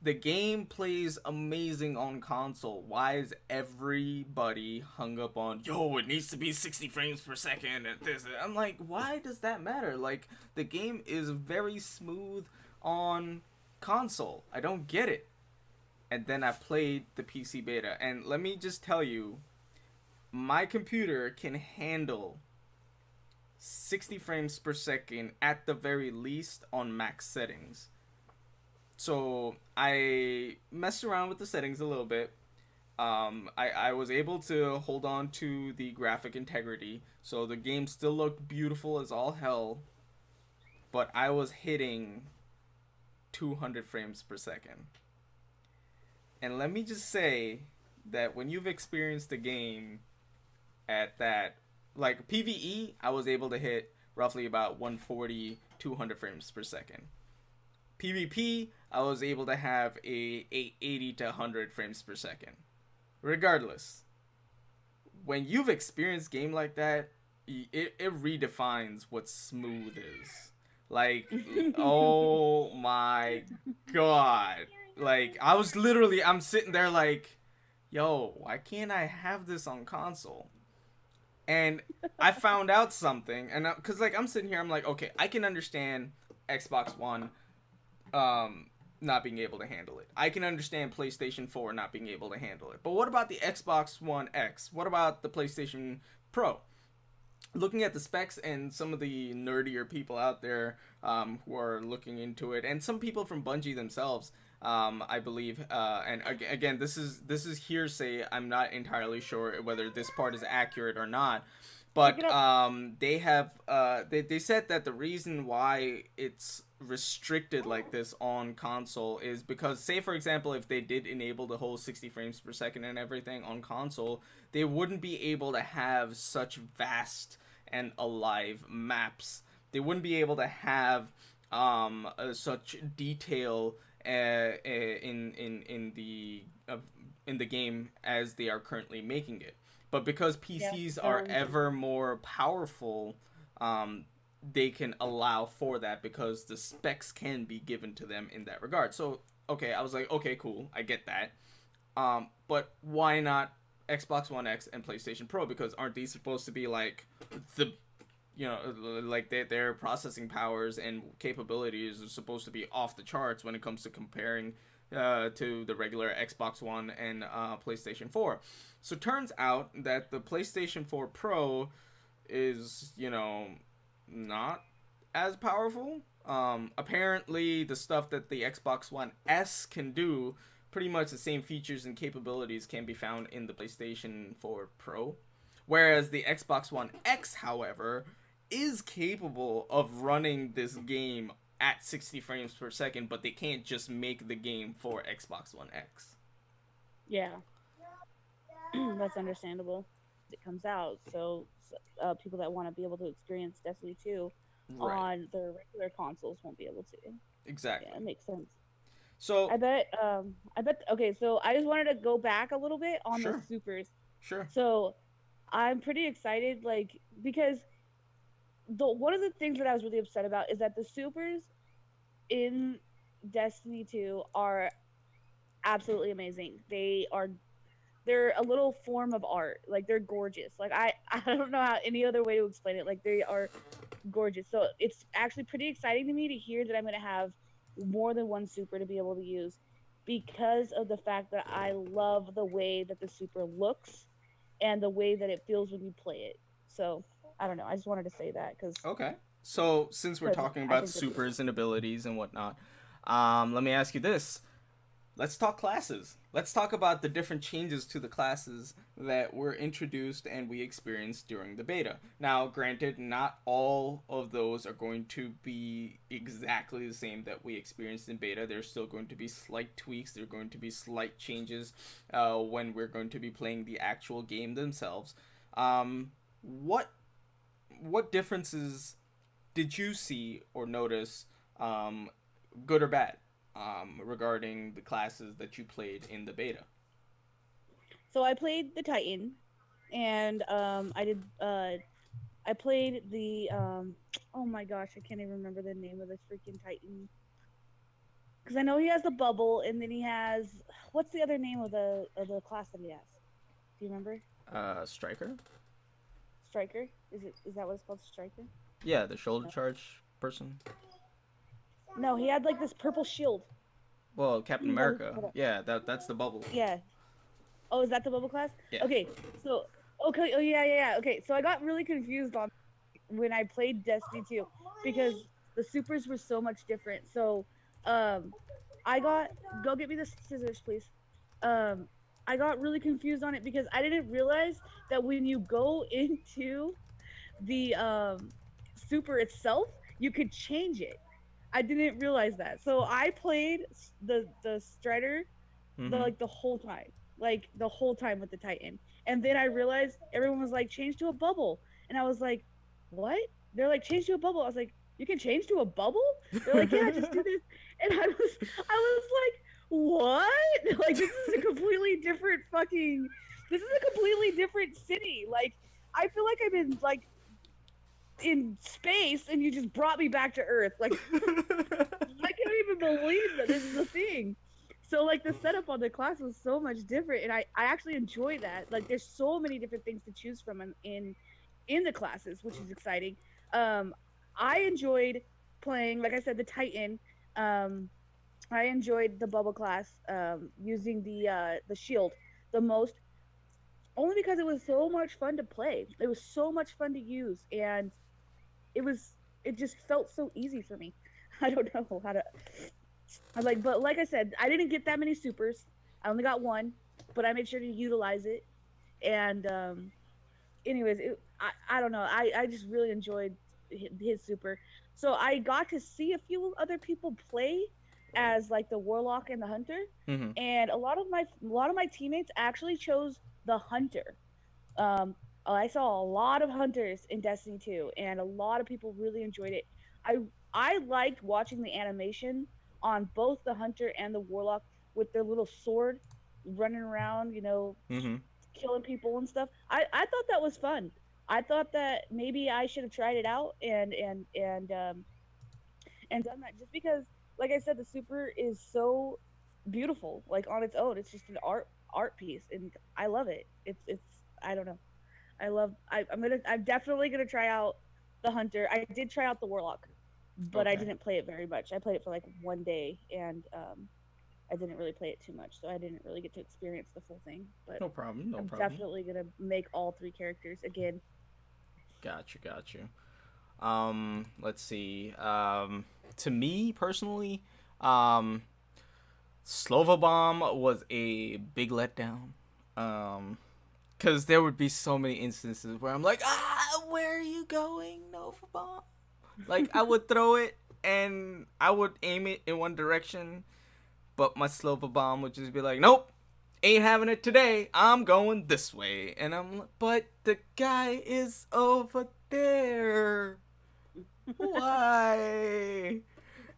the game plays amazing on console. Why is everybody hung up on, yo, it needs to be 60 frames per second and this? I'm like, why does that matter? Like, the game is very smooth on console. I don't get it. And then I played the PC beta, and let me just tell you, my computer can handle 60 frames per second at the very least on max settings. So I messed around with the settings a little bit. I was able to hold on to the graphic integrity, so the game still looked beautiful as all hell, but I was hitting 200 frames per second. And let me just say that when you've experienced a game at that, like PvE, I was able to hit roughly about 140, 200 frames per second. PvP, I was able to have a 80 to 100 frames per second. Regardless, when you've experienced game like that, it redefines what smooth is. Like, oh my god. Like, I'm sitting there like, yo, why can't I have this on console? And I found out something, and because like I'm sitting here, I'm like, okay, I can understand Xbox One, um, not being able to handle it. I can understand PlayStation 4 not being able to handle it. But what about the Xbox One X? What about the PlayStation Pro? Looking at the specs and some of the nerdier people out there who are looking into it, and some people from Bungie themselves, I believe, and again, this is hearsay. I'm not entirely sure whether this part is accurate or not, Look but it up. they have they said that the reason why it's restricted like this on console is because, say for example, if they did enable the whole 60 frames per second and everything on console, they wouldn't be able to have such vast and alive maps. They wouldn't be able to have such detail in the game as they are currently making it. But because Yeah. PCs are ever more powerful, they can allow for that because the specs can be given to them in that regard. So okay, I was like, okay, cool, I get that. But why not Xbox One X and PlayStation Pro? Because aren't these supposed to be like the like their processing powers and capabilities are supposed to be off the charts when it comes to comparing to the regular Xbox One and PlayStation 4. So turns out that the PlayStation 4 Pro is, not as powerful. Apparently, the stuff that the Xbox One S can do, pretty much the same features and capabilities can be found in the PlayStation 4 Pro. Whereas the Xbox One X, however, is capable of running this game at 60 frames per second, but they can't just make the game for Xbox One X. Yeah. That's understandable. It comes out, so people that want to be able to experience Destiny 2 Right. on their regular consoles won't be able to. Yeah, Exactly. it makes sense. So, I bet okay, so I just wanted to go back a little bit on the sure. supers. Sure. So I'm pretty excited, like, because the one of the things that I was really upset about is that the supers in Destiny 2 are absolutely amazing. They're a little form of art. Like, they're gorgeous. Like, I don't know how any other way to explain it. Like, they are gorgeous. So it's actually pretty exciting to me to hear that I'm going to have more than one super to be able to use, because of the fact that I love the way that the super looks and the way that it feels when you play it. So I don't know. I just wanted to say that Okay. So, since we're talking I about think that's supers and abilities and whatnot, let me ask you this. Let's talk classes. Let's talk about the different changes to the classes that were introduced and we experienced during the beta. Now, granted, not all of those are going to be exactly the same that we experienced in beta. There's still going to be slight tweaks. There are going to be slight changes when we're going to be playing the actual game themselves. What differences did you see or notice, good or bad, regarding the classes that you played in the beta? so. I played the Titan, and I played the oh my gosh, I can't even remember the name of this freaking Titan, because I know he has the bubble, and then he has, what's the other name of the class that he has? Do you remember? Striker? Striker? Is that what it's called? Striker? Yeah, the shoulder No. charge person. No, he had like this purple shield. Well, Captain Oh, America. hold on. Yeah, that's the bubble. Yeah. Oh, is that the bubble class? Yeah. Okay. So, okay. Oh, yeah, yeah, yeah. Okay. So I got really confused on when I played Destiny 2, because the supers were so much different. So, um, I got, go get me the scissors, please. Um, I got really confused on it because I didn't realize that when you go into the super itself, you could change it. I didn't realize that. So I played the Strider Mm-hmm. the whole time, like the whole time with the Titan. And then I realized everyone was like, change to a bubble, and I was like, what? They're like, change to a bubble. I was like, you can change to a bubble? They're like, yeah, just do this. And I was like, what? Like, this is a completely different fucking. This is a completely different city. Like, I feel like I'm in space, and you just brought me back to Earth. Like, I can't even believe that this is a thing. So like the setup on the class was so much different, and I actually enjoy that. Like, there's so many different things to choose from in the classes, which is exciting. Um, I enjoyed playing, like I said, the Titan. Um, I enjoyed the bubble class, using the shield the most, only because it was so much fun to play. It was so much fun to use, and it was it just felt so easy for me. I don't know how to. I like, but like I said, I didn't get that many supers. I only got one, but I made sure to utilize it. And anyways, I don't know. I just really enjoyed his super. So I got to see a few other people play as like the warlock and the hunter, Mm-hmm. and a lot of my teammates actually chose the hunter. I saw a lot of hunters in Destiny 2, and a lot of people really enjoyed it. I I liked watching the animation on both the hunter and the warlock with their little sword running around, Mm-hmm. killing people and stuff. I thought that was fun. I thought that maybe I should have tried it out and done that, just because, like I said, the super is so beautiful, like on its own. It's just an art piece, and I love it. It's I don't know. I'm definitely gonna try out the hunter. I did try out the warlock, but I Okay. didn't play it very much. I played it for like one day, and I didn't really play it too much, so I didn't really get to experience the full thing. But No problem. No I'm problem. definitely gonna make all three characters again. Got you. Got you. Let's see. To me personally, um, Slova Bomb was a big letdown. Um, because there would be so many instances where I'm like, where are you going, Nova Bomb? Like I would throw it and I would aim it in one direction, but my Slova Bomb would just be like, nope, ain't having it today. I'm going this way, and I'm like, but the guy is over there. Why?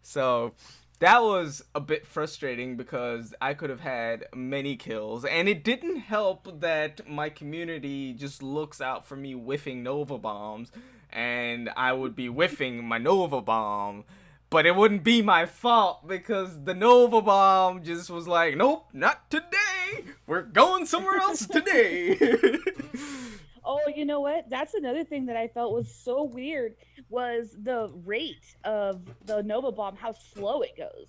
So that was a bit frustrating because I could have had many kills, and it didn't help that my community just looks out for me whiffing Nova bombs, and I would be whiffing my Nova bomb. But it wouldn't be my fault because the Nova bomb just was like, nope, not today. We're going somewhere else today. Oh, you know what? That's another thing that I felt was so weird, was the rate of the Nova Bomb, how slow it goes.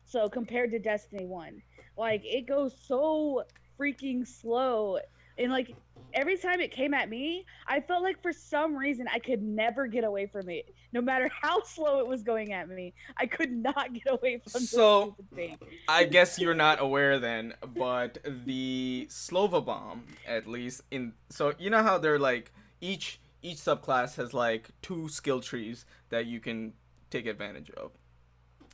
So compared to Destiny 1, like it goes so freaking slow. And like every time it came at me, I felt like for some reason I could never get away from it. No matter how slow it was going at me, I could not get away from this So stupid thing. I guess you're not aware then, but the Slova bomb, at least in so you know how they're like each subclass has like two skill trees that you can take advantage of.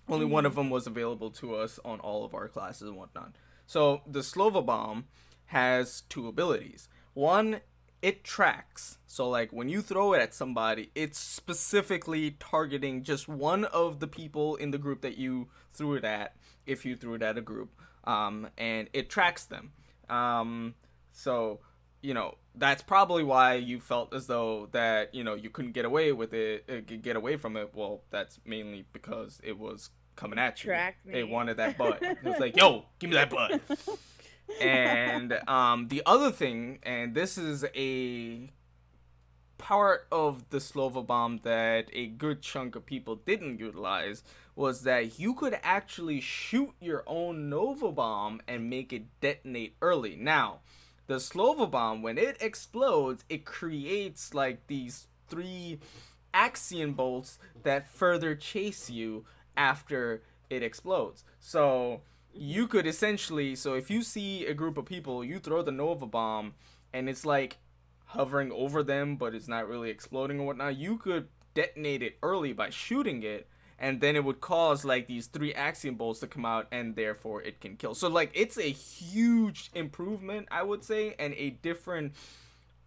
Only one of Mhm. them was available to us on all of our classes and whatnot. So the Slova bomb has two abilities. One, it tracks. So like when you throw it at somebody, it's specifically targeting just one of the people in the group that you threw it at. If you threw it at a group, and it tracks them. So that's probably why you felt as though that you couldn't get away with it, get away from it. Well, that's mainly because it was coming at you. Tracked It me. wanted that butt. It was like, yo, give me that butt. And the other thing, and this is a part of the Slova bomb that a good chunk of people didn't utilize, was that you could actually shoot your own Nova bomb and make it detonate early. Now, the Slova bomb, when it explodes, it creates like these three axion bolts that further chase you after it explodes. So you could essentially, so if you see a group of people, you throw the Nova bomb and it's like hovering over them, but it's not really exploding or whatnot, you could detonate it early by shooting it, and then it would cause like these three axiom bolts to come out, and therefore it can kill. So like it's a huge improvement, I would say, and a different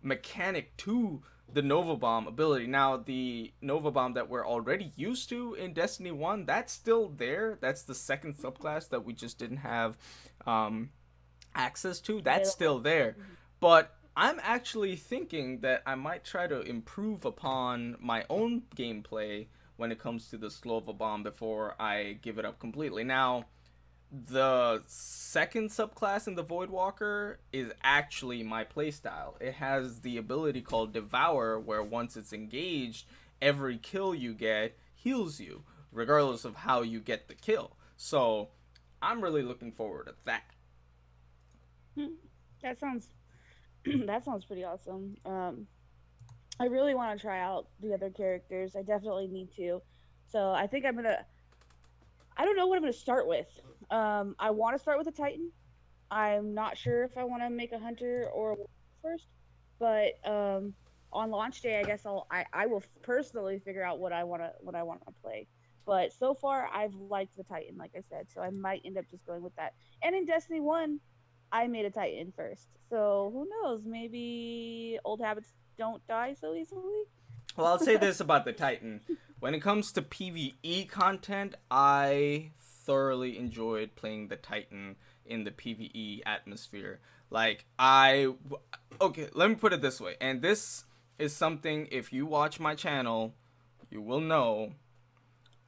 mechanic to the Nova Bomb ability. Now, the Nova Bomb that we're already used to in Destiny 1, that's still there. That's the second subclass that we just didn't have um, access to. That's still Available. there. Mhm. But I'm actually thinking that I might try to improve upon my own gameplay when it comes to the Slova Bomb before I give it up completely. Now, the second subclass in the Voidwalker is actually my playstyle. It has the ability called Devour, where once it's engaged, every kill you get heals you, regardless of how you get the kill. So I'm really looking forward to that. Hmm. That sounds that sounds pretty awesome. I really want to try out the other characters. I definitely need to. So I think I'm gonna. I don't know what I'm gonna start with. I want to start with a Titan. I'm not sure if I want to make a hunter or a warrior first, but on launch day, I guess I will personally figure out what I want to play. But so far, I've liked the Titan, like I said, so I might end up just going with that. And in Destiny One, I made a Titan first, so who knows? Maybe old habits don't die so easily. Well, I'll say this about the Titan. When it comes to PvE content, I thoroughly enjoyed playing the Titan in the PvE atmosphere. Like, okay, let me put it this way. And this is something, if you watch my channel, you will know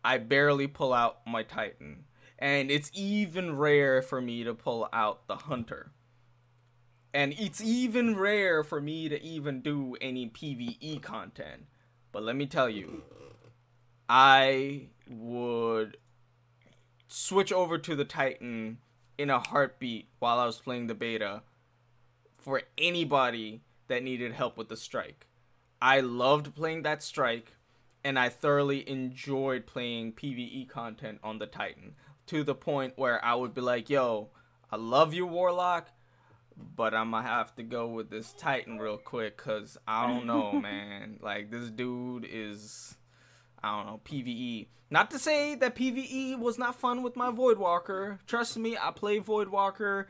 I barely pull out my Titan. And it's even rare for me to pull out the Hunter. And it's even rare for me to even do any PvE content. But let me tell you, I would switch over to the Titan in a heartbeat while I was playing the beta for anybody that needed help with the strike. I loved playing that strike, and I thoroughly enjoyed playing PvE content on the Titan to the point where I would be like, yo, I love you, Warlock, but I'm gonna have to go with this Titan real quick because I don't know, man. Like, this dude is, I don't know, PvE. Not to say that PvE was not fun with my Voidwalker. Trust me, I play Voidwalker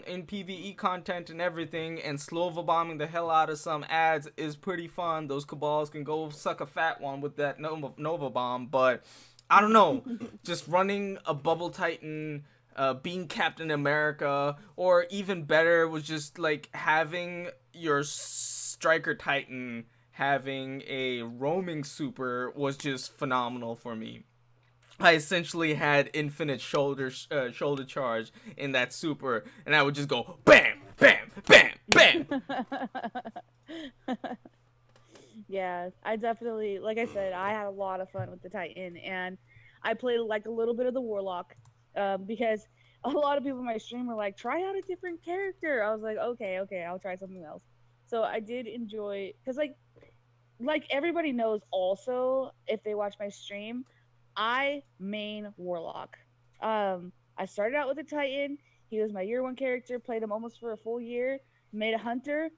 in PvE content and everything, and Slova bombing the hell out of some ads is pretty fun. Those Cabals can go suck a fat one with that Nova bomb, but I don't know. Just running a Bubble Titan, being Captain America, or even better was just like having your Striker Titan having a roaming super was just phenomenal for me. I essentially had infinite shoulder charge in that super, and I would just go bam, bam, bam, bam. Yeah, I definitely, like I said, I had a lot of fun with the Titan, and I played like a little bit of the Warlock, because a lot of people in my stream were like, "Try out a different character." I was like, "Okay, okay, I'll try something else." So I did enjoy, because like everybody knows, also if they watch my stream, I main Warlock. I started out with a Titan. He was my year one character. Played him almost for a full year. Made a Hunter.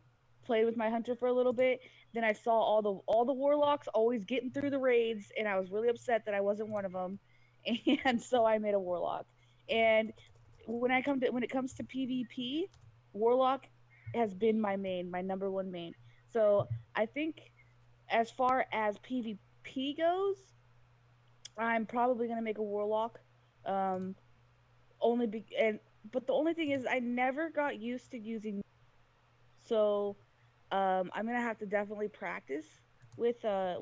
Played with my Hunter for a little bit. Then I saw all the Warlocks always getting through the raids, and I was really upset that I wasn't one of them. And so I made a Warlock. And when it comes to PvP, Warlock has been my main, my number one main. So I think as far as PvP goes, I'm probably gonna make a Warlock. Um, only be and but the only thing is I never got used to using, so I'm gonna have to definitely practice with the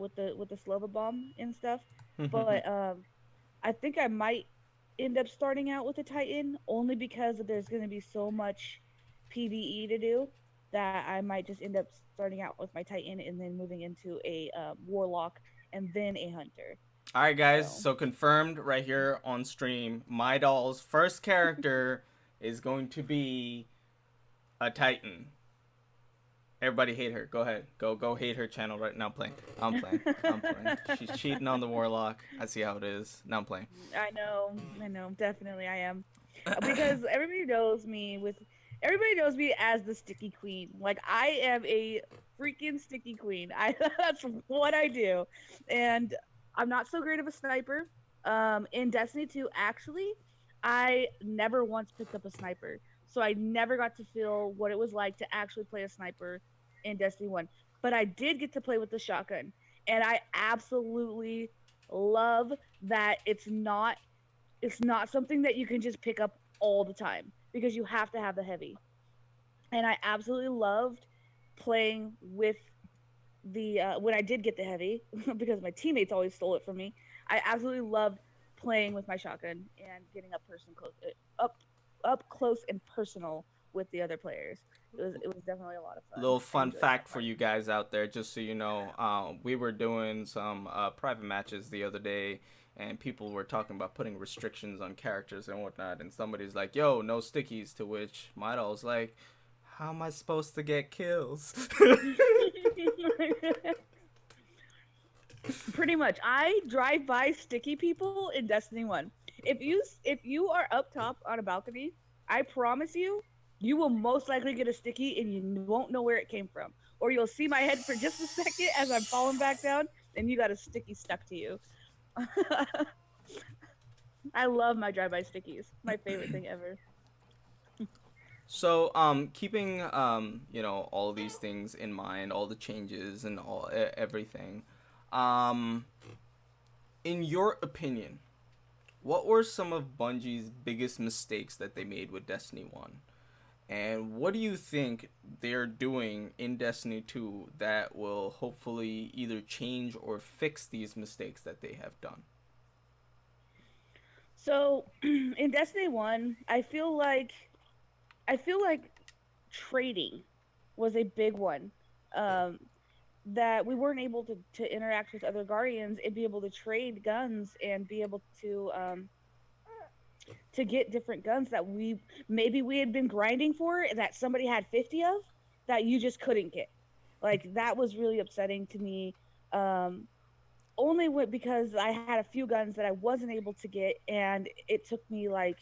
Slova bomb and stuff. But I think I might end up starting out with a Titan only because there's gonna be so much PvE to do that I might just end up starting out with my Titan and then moving into a Warlock and then a Hunter. All right, guys. So So confirmed right here on stream. My doll's first character is going to be a Titan. Everybody hate her. Go ahead. Go hate her channel right now. I'm playing. I'm playing. She's cheating on the Warlock. I see how it is. Now I'm playing. I know, definitely I am. Because everybody knows me as the sticky queen. Like I am a freaking sticky queen. I That's what I do. And I'm not so great of a sniper. In Destiny 2, actually, I never once picked up a sniper. So I never got to feel what it was like to actually play a sniper in Destiny 1. But I did get to play with the shotgun. And I absolutely love that it's not something that you can just pick up all the time because you have to have the heavy. And I absolutely loved playing with the when I did get the heavy because my teammates always stole it from me. I absolutely loved playing with my shotgun and getting up close and personal with the other players. It was definitely a lot of fun. Little I fun enjoyed that fact for part. you guys out there, just so you know, we were doing some private matches the other day, and people were talking about putting restrictions on characters and whatnot, and somebody's like, "Yo, no stickies," to which Midol was like, "How am I supposed to get kills?" Pretty much. I drive by sticky people in Destiny 1. If you are up top on a balcony, I promise you, you will most likely get a sticky and you won't know where it came from. Or you'll see my head for just a second as I'm falling back down and you got a sticky stuck to you. I love my drive-by stickies. My favorite thing ever. So, keeping all these things in mind, all the changes and everything, um, in your opinion, what were some of Bungie's biggest mistakes that they made with Destiny 1? And what do you think they're doing in Destiny 2 that will hopefully either change or fix these mistakes that they have done? So, in Destiny 1, I feel like trading was a big one. Um, that we weren't able to interact with other guardians and be able to trade guns and be able to get different guns that we had been grinding for that somebody had 50 of that you just couldn't get. Like that was really upsetting to me. Um, only because I had a few guns that I wasn't able to get, and it took me like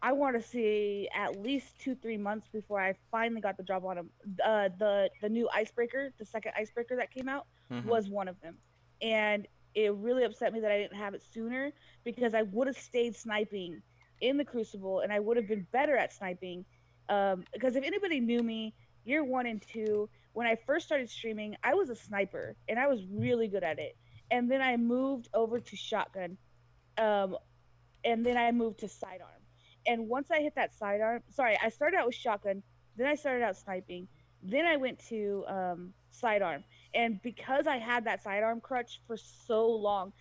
I want to say at least 2-3 months before I finally got the job on them. The new icebreaker, the second icebreaker that came out, Mm-hmm. was one of them, and it really upset me that I didn't have it sooner because I would have stayed sniping in the Crucible and I would have been better at sniping. Because if anybody knew me, year 1 and 2, when I first started streaming, I was a sniper and I was really good at it, and then I moved over to shotgun. Um, and then I moved to sidearm. And once I hit that sidearm, sorry, I started out with shotgun, then I started out sniping, then I went to sidearm. And because I had that sidearm crutch for so long,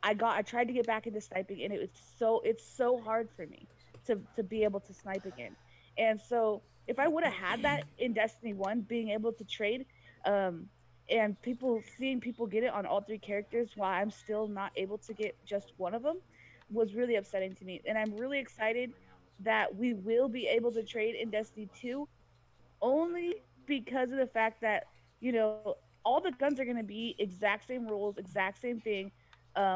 I tried to get back into sniping, and it's so hard for me to be able to snipe again. And so if I would have had that in Destiny 1, being able to trade, um, and people seeing people get it on all three characters while I'm still not able to get just one of them was really upsetting to me. And I'm really excited that we will be able to trade in Destiny 2 only because of the fact that, all the guns are going to be exact same rules, exact same thing,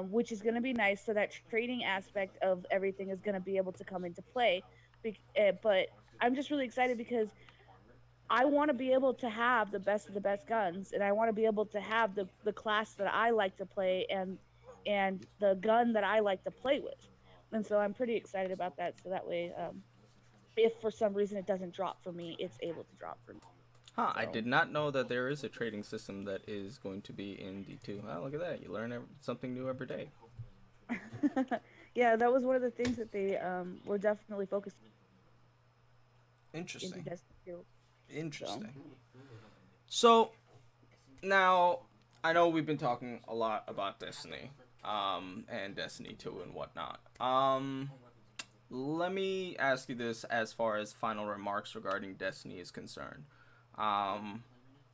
which is going to be nice. So that trading aspect of everything is going to be able to come into play. But I'm just really excited because I want to be able to have the best of the best guns, and I want to be able to have the class that I like to play and the gun that I like to play with. And so I'm pretty excited about that. So that way, if for some reason it doesn't drop for me, it's able to drop for me. Huh, I So did not know that there is a trading system that is going to be in D2. Oh, look at that. You learn something new every day. yeah, that was one of the things that they were definitely focused into Interesting. Destiny 2. So Interesting. So, now, I know we've been talking a lot about Destiny, and Destiny 2 and whatnot. Let me ask you this as far as final remarks regarding Destiny is concerned. Um,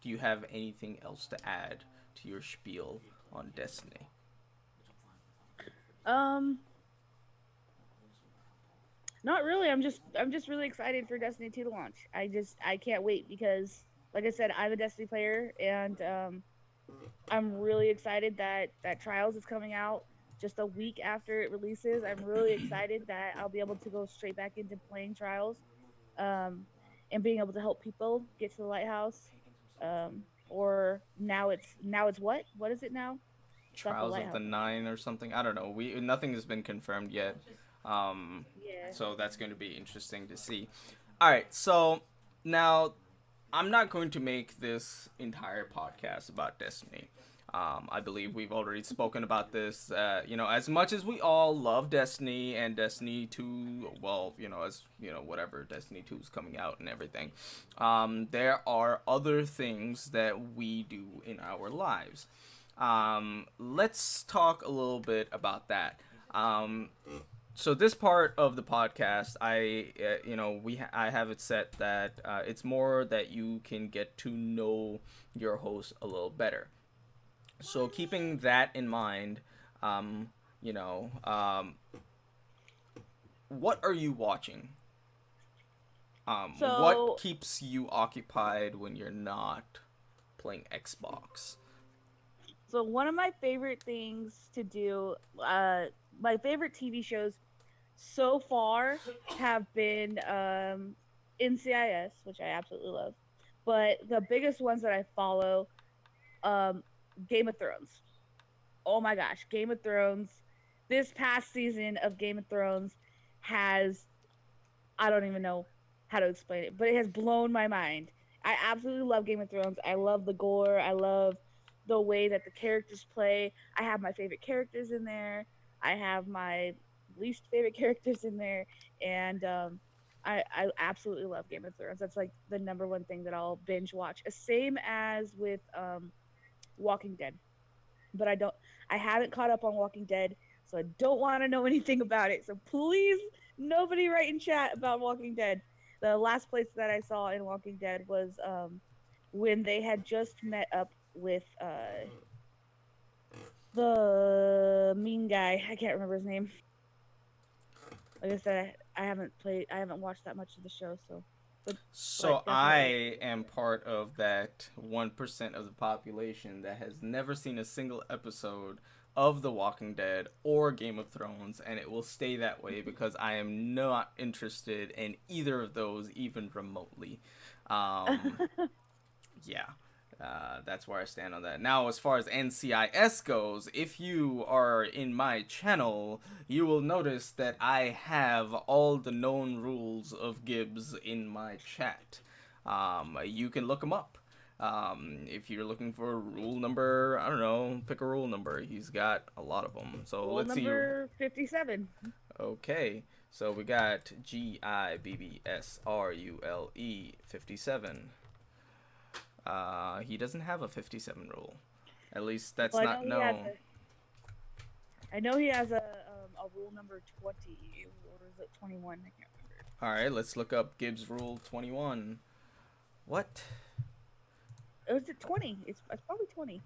do you have anything else to add to your spiel on Destiny? um not really. I'm just really excited for Destiny 2 to launch. I can't wait because like I said, I'm a Destiny player, and I'm really excited that Trials is coming out just a week after it releases. I'm really excited that I'll be able to go straight back into playing Trials, um, and being able to help people get to the lighthouse. Or now it's what? What is it now? It's not the Trials of the lighthouse. Nine or something? I don't know. We nothing has been confirmed yet. Um, Yeah. so that's going to be interesting to see. All right, so now I'm not going to make this entire podcast about Destiny. I believe we've already spoken about this. As much as we all love Destiny and Destiny 2, well, as whatever Destiny 2 is coming out and everything, there are other things that we do in our lives. Let's talk a little bit about that. Um, so this part of the podcast, I have it set that it's more that you can get to know your host a little better. So keeping that in mind, um, you know, what are you watching? What So keeps you occupied when you're not playing Xbox? so one of my favorite things to do, my favorite TV shows so far have been NCIS, which I absolutely love. But the biggest ones that I follow, um, Game of Thrones. Oh my gosh, Game of Thrones. This past season of Game of Thrones has, I don't even know how to explain it, but it has blown my mind. I absolutely love Game of Thrones. I love the gore. I love the way that the characters play. I have my favorite characters in there. I have my least favorite characters in there, and I absolutely love Game of Thrones. That's like the number one thing that I'll binge watch. Same as with Walking Dead, but I haven't caught up on Walking Dead, so I don't want to know anything about it. So please, nobody write in chat about Walking Dead. The last place that I saw in Walking Dead was when they had just met up with the mean guy. I can't remember his name. Like I said, I haven't watched that much of the show, so but So definitely. I am part of that 1% of the population that has never seen a single episode of The Walking Dead or Game of Thrones, and it will stay that way because I am not interested in either of those even remotely. Um, yeah. That's where I stand on that. Now, as far as NCIS goes, if you are in my channel, you will notice that I have all the known rules of Gibbs in my chat. You can look them up. If you're looking for a rule number, I don't know, pick a rule number. He's got a lot of them. So Rule let's see. number 57. Okay, so we got GIBBSRULE 57. He doesn't have a 57 rule. At least that's Well, not known. I know he has a rule number 20, or is it 21? I can't remember. Alright, let's look up Gibbs Rule 21. What? Or is it 20? It's probably 20.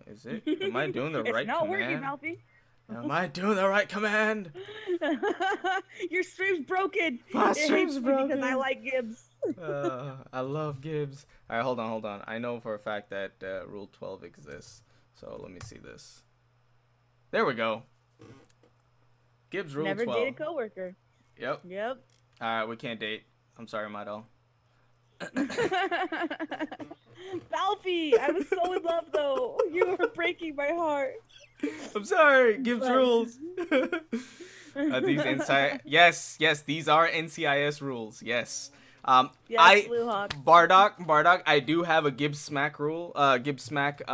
Is it? Am I doing the It's right not working, command? Malfi. Am I doing the right command? Your stream's broken. My It hates stream's me because I broken. like Gibbs. I love Gibbs. Alright, hold on, hold on. I know for a fact that Rule 12 exists. So let me see this. There we go. Gibbs Rule Never 12. date a coworker. Yep. Yep. Alright, we can't date. I'm sorry, Midel. Falfy, I was so in love though. You were breaking my heart. I'm sorry. Gibbs But rules. These inside. Yes, yes. These are NCIS rules. Yes. yes, I Blue Hawk. Bardock. I do have a Gibbs smack rule. Gibbs smack.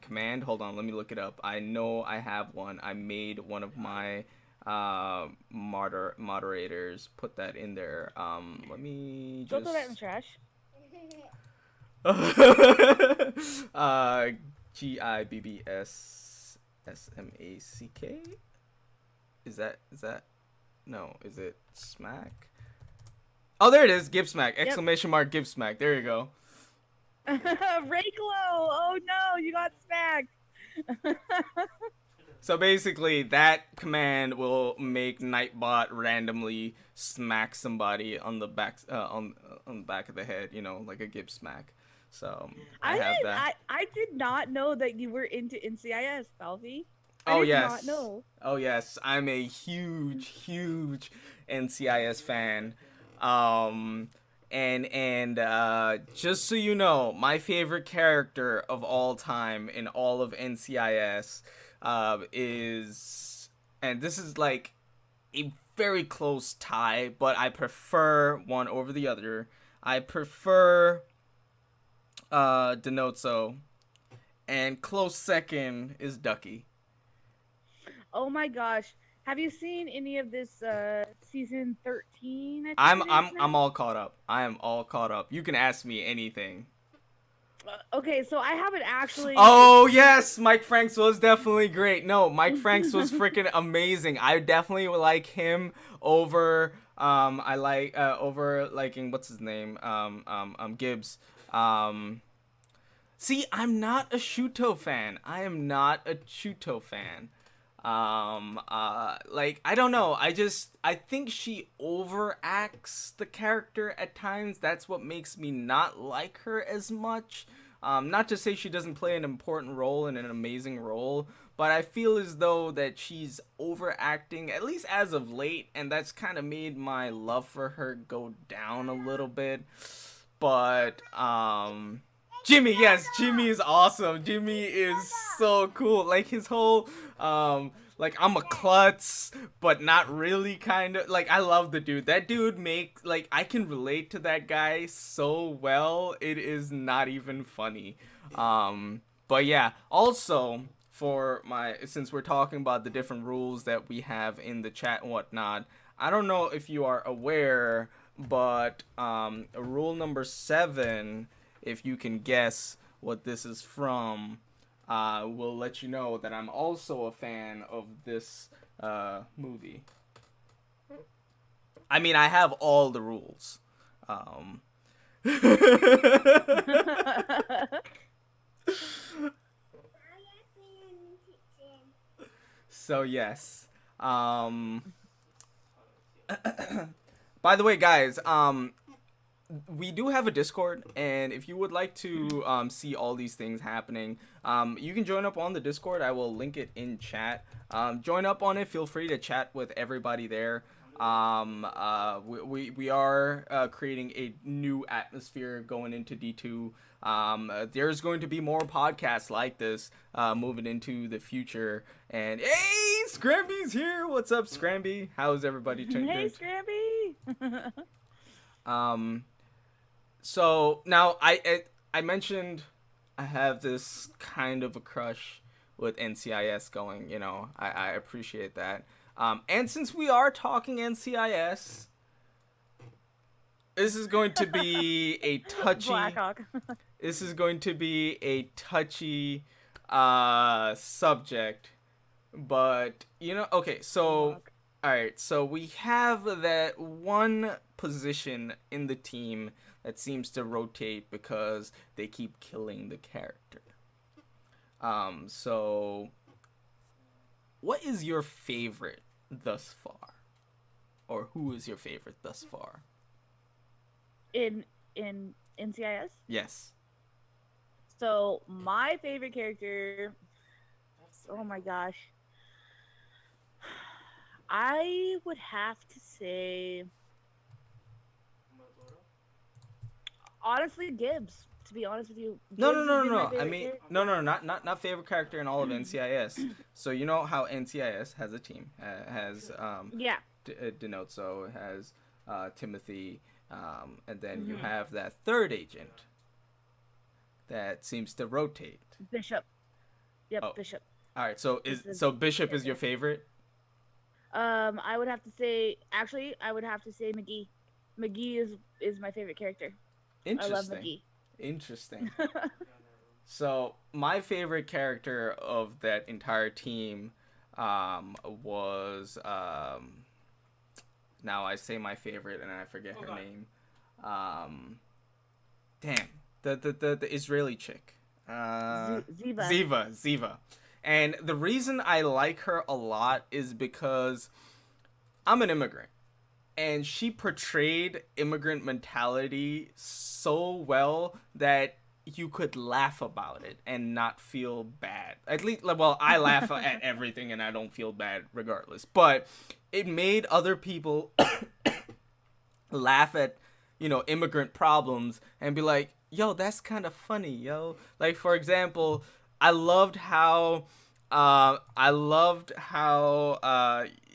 Command. Hold on. Let me look it up. I know I have one. I made one of my moderators put that in there. Let me Don't throw that in the just. trash. GIBBSSMACK. Is that no? Is it smack? Oh, there it is. Gibbs smack! Yep. Exclamation mark! Gibbs smack! There you go. Rayclo! Oh no, you got smacked. So basically, that command will make Nightbot randomly smack somebody on the back, on the back of the head. You know, like a Gibbs smack. So I have that. I did not know that you were into NCIS, Falvy. I Oh did not yes. know. Oh yes. I'm a huge NCIS fan. Um and just so you know, my favorite character of all time in all of NCIS is, and this is like a very close tie, but I prefer one over the other. I prefer Denotso, and close second is Ducky. Oh my gosh. Have you seen any of this season 13? I think I'm it is I'm now. I'm all caught up. I am all caught up. You can ask me anything. Okay, so I haven't actually. Oh yes, Mike Franks was definitely great. No, Mike Franks was freaking amazing. I definitely would like him over I like over liking what's his name? Gibbs. See, I'm not a Shuto fan. I am not a Shuto fan. Like, I don't know. I think she overacts the character at times. That's what makes me not like her as much. Not to say she doesn't play an important role and an amazing role, but I feel as though that she's overacting, at least as of late, and that's kind of made my love for her go down a little bit. But, Jimmy, yes, Jimmy is awesome. Jimmy is so cool. Like his whole like I'm a klutz, but not really kind of like I love the dude. That dude make like I can relate to that guy so well. It is not even funny. But yeah, also for my since we're talking about the different rules that we have in the chat and whatnot, I don't know if you are aware, but rule number 7, if you can guess what this is from, will let you know that I'm also a fan of this movie. I mean, I have all the rules. Um, so yes. By the way, guys, we do have a Discord, and if you would like to see all these things happening, you can join up on the Discord. I will link it in chat. Join up on it. Feel free to chat with everybody there. We are creating a new atmosphere going into D2. There's going to be more podcasts like this moving into the future. And hey, Scramby's here. What's up, Scramby? How's everybody doing? Hey, Scrappy. So now I mentioned I have this kind of a crush with NCIS going. You know, I appreciate that. And since we are talking NCIS, this is going to be a touchy. Blackhawk. This is going to be a touchy subject, but you know, okay. So, all right. So we have that one position in the team that seems to rotate because they keep killing the character. So what is your favorite thus far? Or who is your favorite thus far? in NCIS. Yes. So my favorite character. Oh my gosh. I would have to say, honestly, Gibbs. To be honest with you, No, Gibbs no, has no, been my no. I favorite mean, character. no, no, not favorite character in all of NCIS. So you know how NCIS has a team, has Yeah. denotes, so it has Timothy, and then you Hmm. have that third agent that seems to rotate. Bishop. Yep, Oh, Bishop. all right. So This is Bishop is your favorite? I would have to say, actually, I would have to say McGee. McGee is my favorite character. I love Interesting. McGee. Interesting. So my favorite character of that entire team was now I say my favorite and I forget her name. Um, damn, the Israeli chick. Ziva. Ziva. And the reason I like her a lot is because I'm an immigrant. And she portrayed immigrant mentality so well that you could laugh about it and not feel bad. At least, well, I laugh at everything and I don't feel bad regardless. But it made other people laugh at, you know, immigrant problems and be like, yo, that's kind of funny, yo. Like, for example, I loved how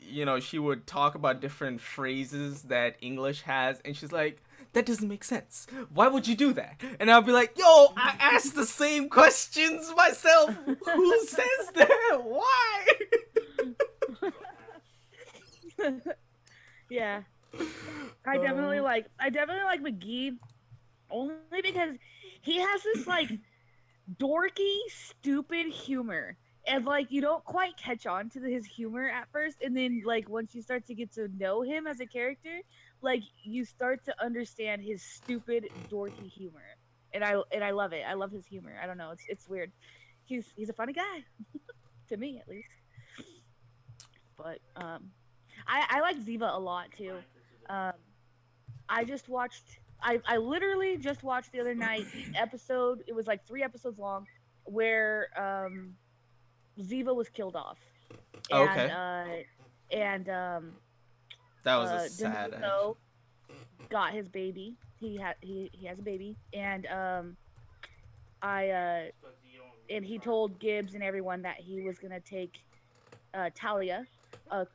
you know, she would talk about different phrases that English has, and she's like, that doesn't make sense. Why would you do that? And I'll be like, yo, I asked the same questions myself. Who says that? Why? Yeah. I definitely like McGee only because he has this like dorky, stupid humor. And like you don't quite catch on to his humor at first, and then like once you start to get to know him as a character, like you start to understand his stupid, dorky humor. and I love it. I love his humor. I don't know. It's weird. He's a funny guy to me at least. But I like Ziva a lot too. Um, I just watched. I literally just watched the other night the episode. It was like 3 episodes long, where Ziva was killed off, and Okay, uh, and that was a sad end. D'Amelio got his baby. He has a baby, and I and he told Gibbs and everyone that he was gonna take Talia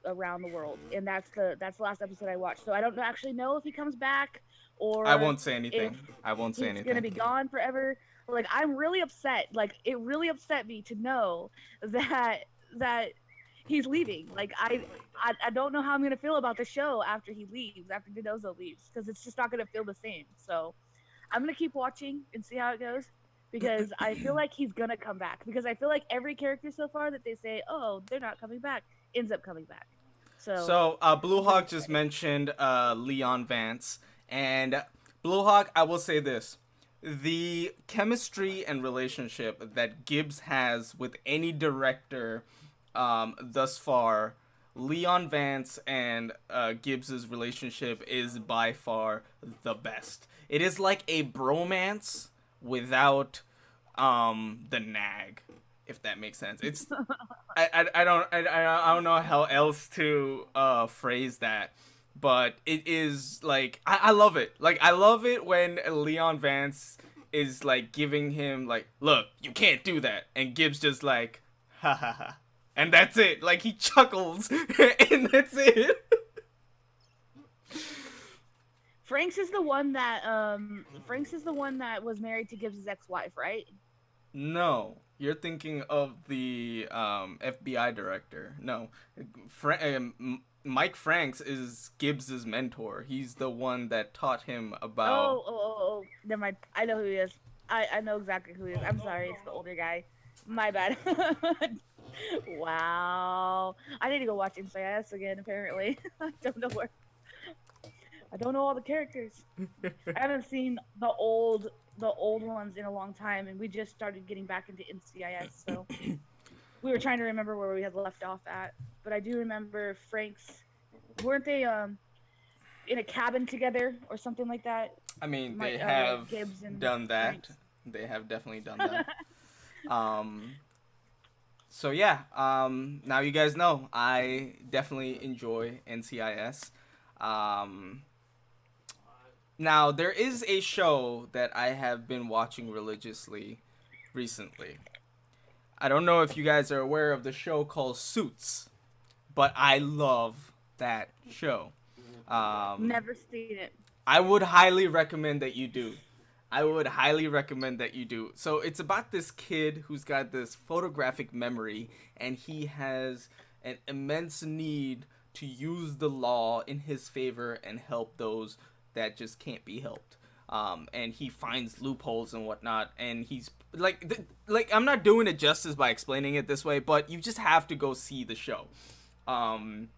around the world, and that's the last episode I watched. So I don't actually know if he comes back I or won't say if anything. I won't say he's gonna anything. be gone forever. Like I'm really upset. Like it really upset me to know that he's leaving. Like I don't know how I'm gonna feel about the show after he leaves, after Denozo leaves, because it's just not gonna feel the same. So I'm gonna keep watching and see how it goes because I feel like he's gonna come back. Because I feel like every character so far that they say, oh, they're not coming back, ends up coming back. So So, Blue I'm really Hawk just excited. mentioned Leon Vance, and Blue Hawk, I will say this: the chemistry and relationship that Gibbs has with any director, thus far, Leon Vance and Gibbs's relationship is by far the best. It is like a bromance without the nag, if that makes sense. I don't know how else to phrase that, but it is like I love it. Like I love it when Leon Vance is like giving him like, look, you can't do that, and Gibbs just like, ha ha ha, and that's it. Like he chuckles, and that's it. Franks is the one that was married to Gibbs' ex-wife, right? No, you're thinking of the FBI director. No, Mike Franks is Gibbs's mentor. He's the one that taught him about. Oh. Never mind. I know who he is. I know exactly who he is. I'm sorry, it's the older guy. My bad. Wow. I need to go watch NCIS again. Apparently, I don't know where. I don't know all the characters. I haven't seen the old ones in a long time, and we just started getting back into NCIS. So we were trying to remember where we had left off at. But I do remember Frank's. Weren't they in a cabin together or something like that? I mean, My they have Gibbs and done that. Franks. They have definitely done that. Um, so yeah, now you guys know I definitely enjoy NCIS. Um, Now there is a show that I have been watching religiously recently. I don't know if you guys are aware of the show called Suits, but I love that show. Um, Never seen it. I would highly recommend that you do. I would highly recommend that you do. So it's about this kid who's got this photographic memory, and he has an immense need to use the law in his favor and help those that just can't be helped. And he finds loopholes and whatnot, and he's like I'm not doing it justice by explaining it this way, but you just have to go see the show. Um,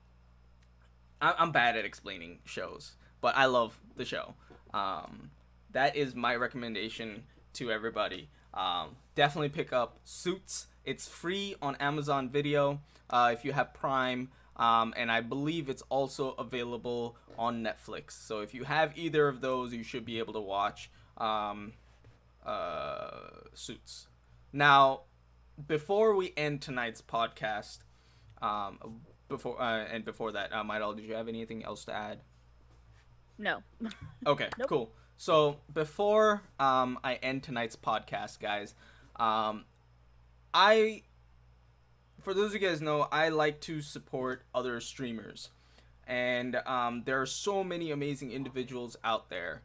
I'm bad at explaining shows, but I love the show. Um, that is my recommendation to everybody. Definitely pick up Suits. It's free on Amazon Video if you have Prime, and I believe it's also available on Netflix. So if you have either of those, you should be able to watch Suits. Now, before we end tonight's podcast, before that, Midal, did you have anything else to add? No. Okay, Nope. cool. So before I end tonight's podcast, guys, I for those of you guys know, I like to support other streamers, and there are so many amazing individuals out there,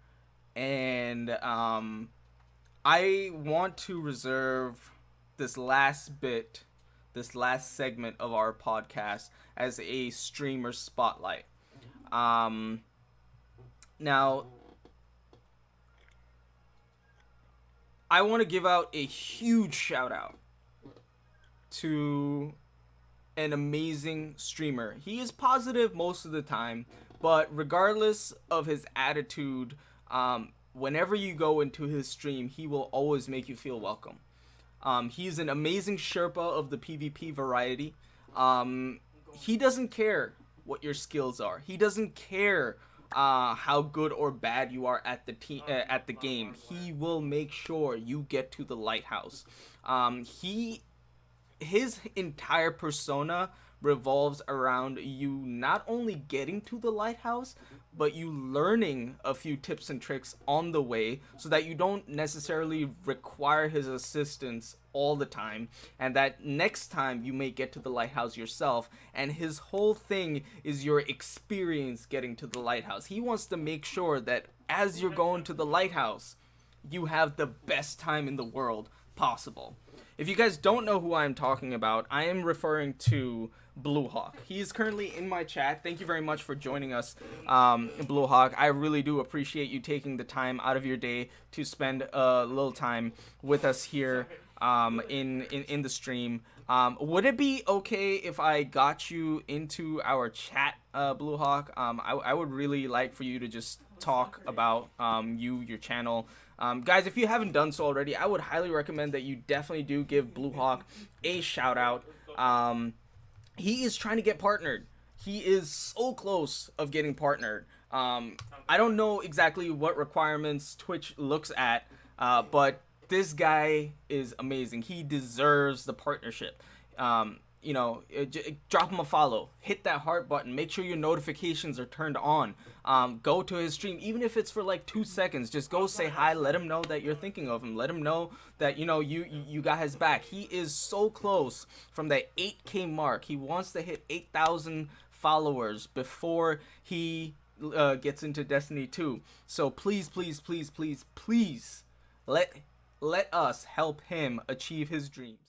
and I want to reserve this last bit, this last segment of our podcast as a streamer spotlight. Um, Now, I want to give out a huge shout out to an amazing streamer. He is positive most of the time, but regardless of his attitude, whenever you go into his stream, he will always make you feel welcome. He's an amazing Sherpa of the PvP variety. He doesn't care what your skills are. He doesn't care how good or bad you are at at the game. He will make sure you get to the lighthouse. He his entire persona revolves around you not only getting to the lighthouse, but you learning a few tips and tricks on the way so that you don't necessarily require his assistance all the time, and that next time you may get to the lighthouse yourself. And his whole thing is your experience getting to the lighthouse. He wants to make sure that as you're going to the lighthouse, you have the best time in the world possible. If you guys don't know who I'm talking about, I am referring to Bluehawk. He is currently in my chat. Thank you very much for joining us, Bluehawk. I really do appreciate you taking the time out of your day to spend a little time with us here in the stream. Would it be okay if I got you into our chat, Bluehawk? I would really like for you to just talk about your channel. Guys, if you haven't done so already, I would highly recommend that you definitely do give Bluehawk a shout out. He is trying to get partnered. He is so close of getting partnered. I don't know exactly what requirements Twitch looks at, but this guy is amazing. He deserves the partnership. Drop him a follow, hit that heart button, make sure your notifications are turned on. Go to his stream, even if it's for like 2 seconds. Just go say hi, let him know that you're thinking of him, let him know that you got his back. He is so close from that 8K mark. He wants to hit 8,000 followers before he gets into Destiny 2. So please let us help him achieve his dreams.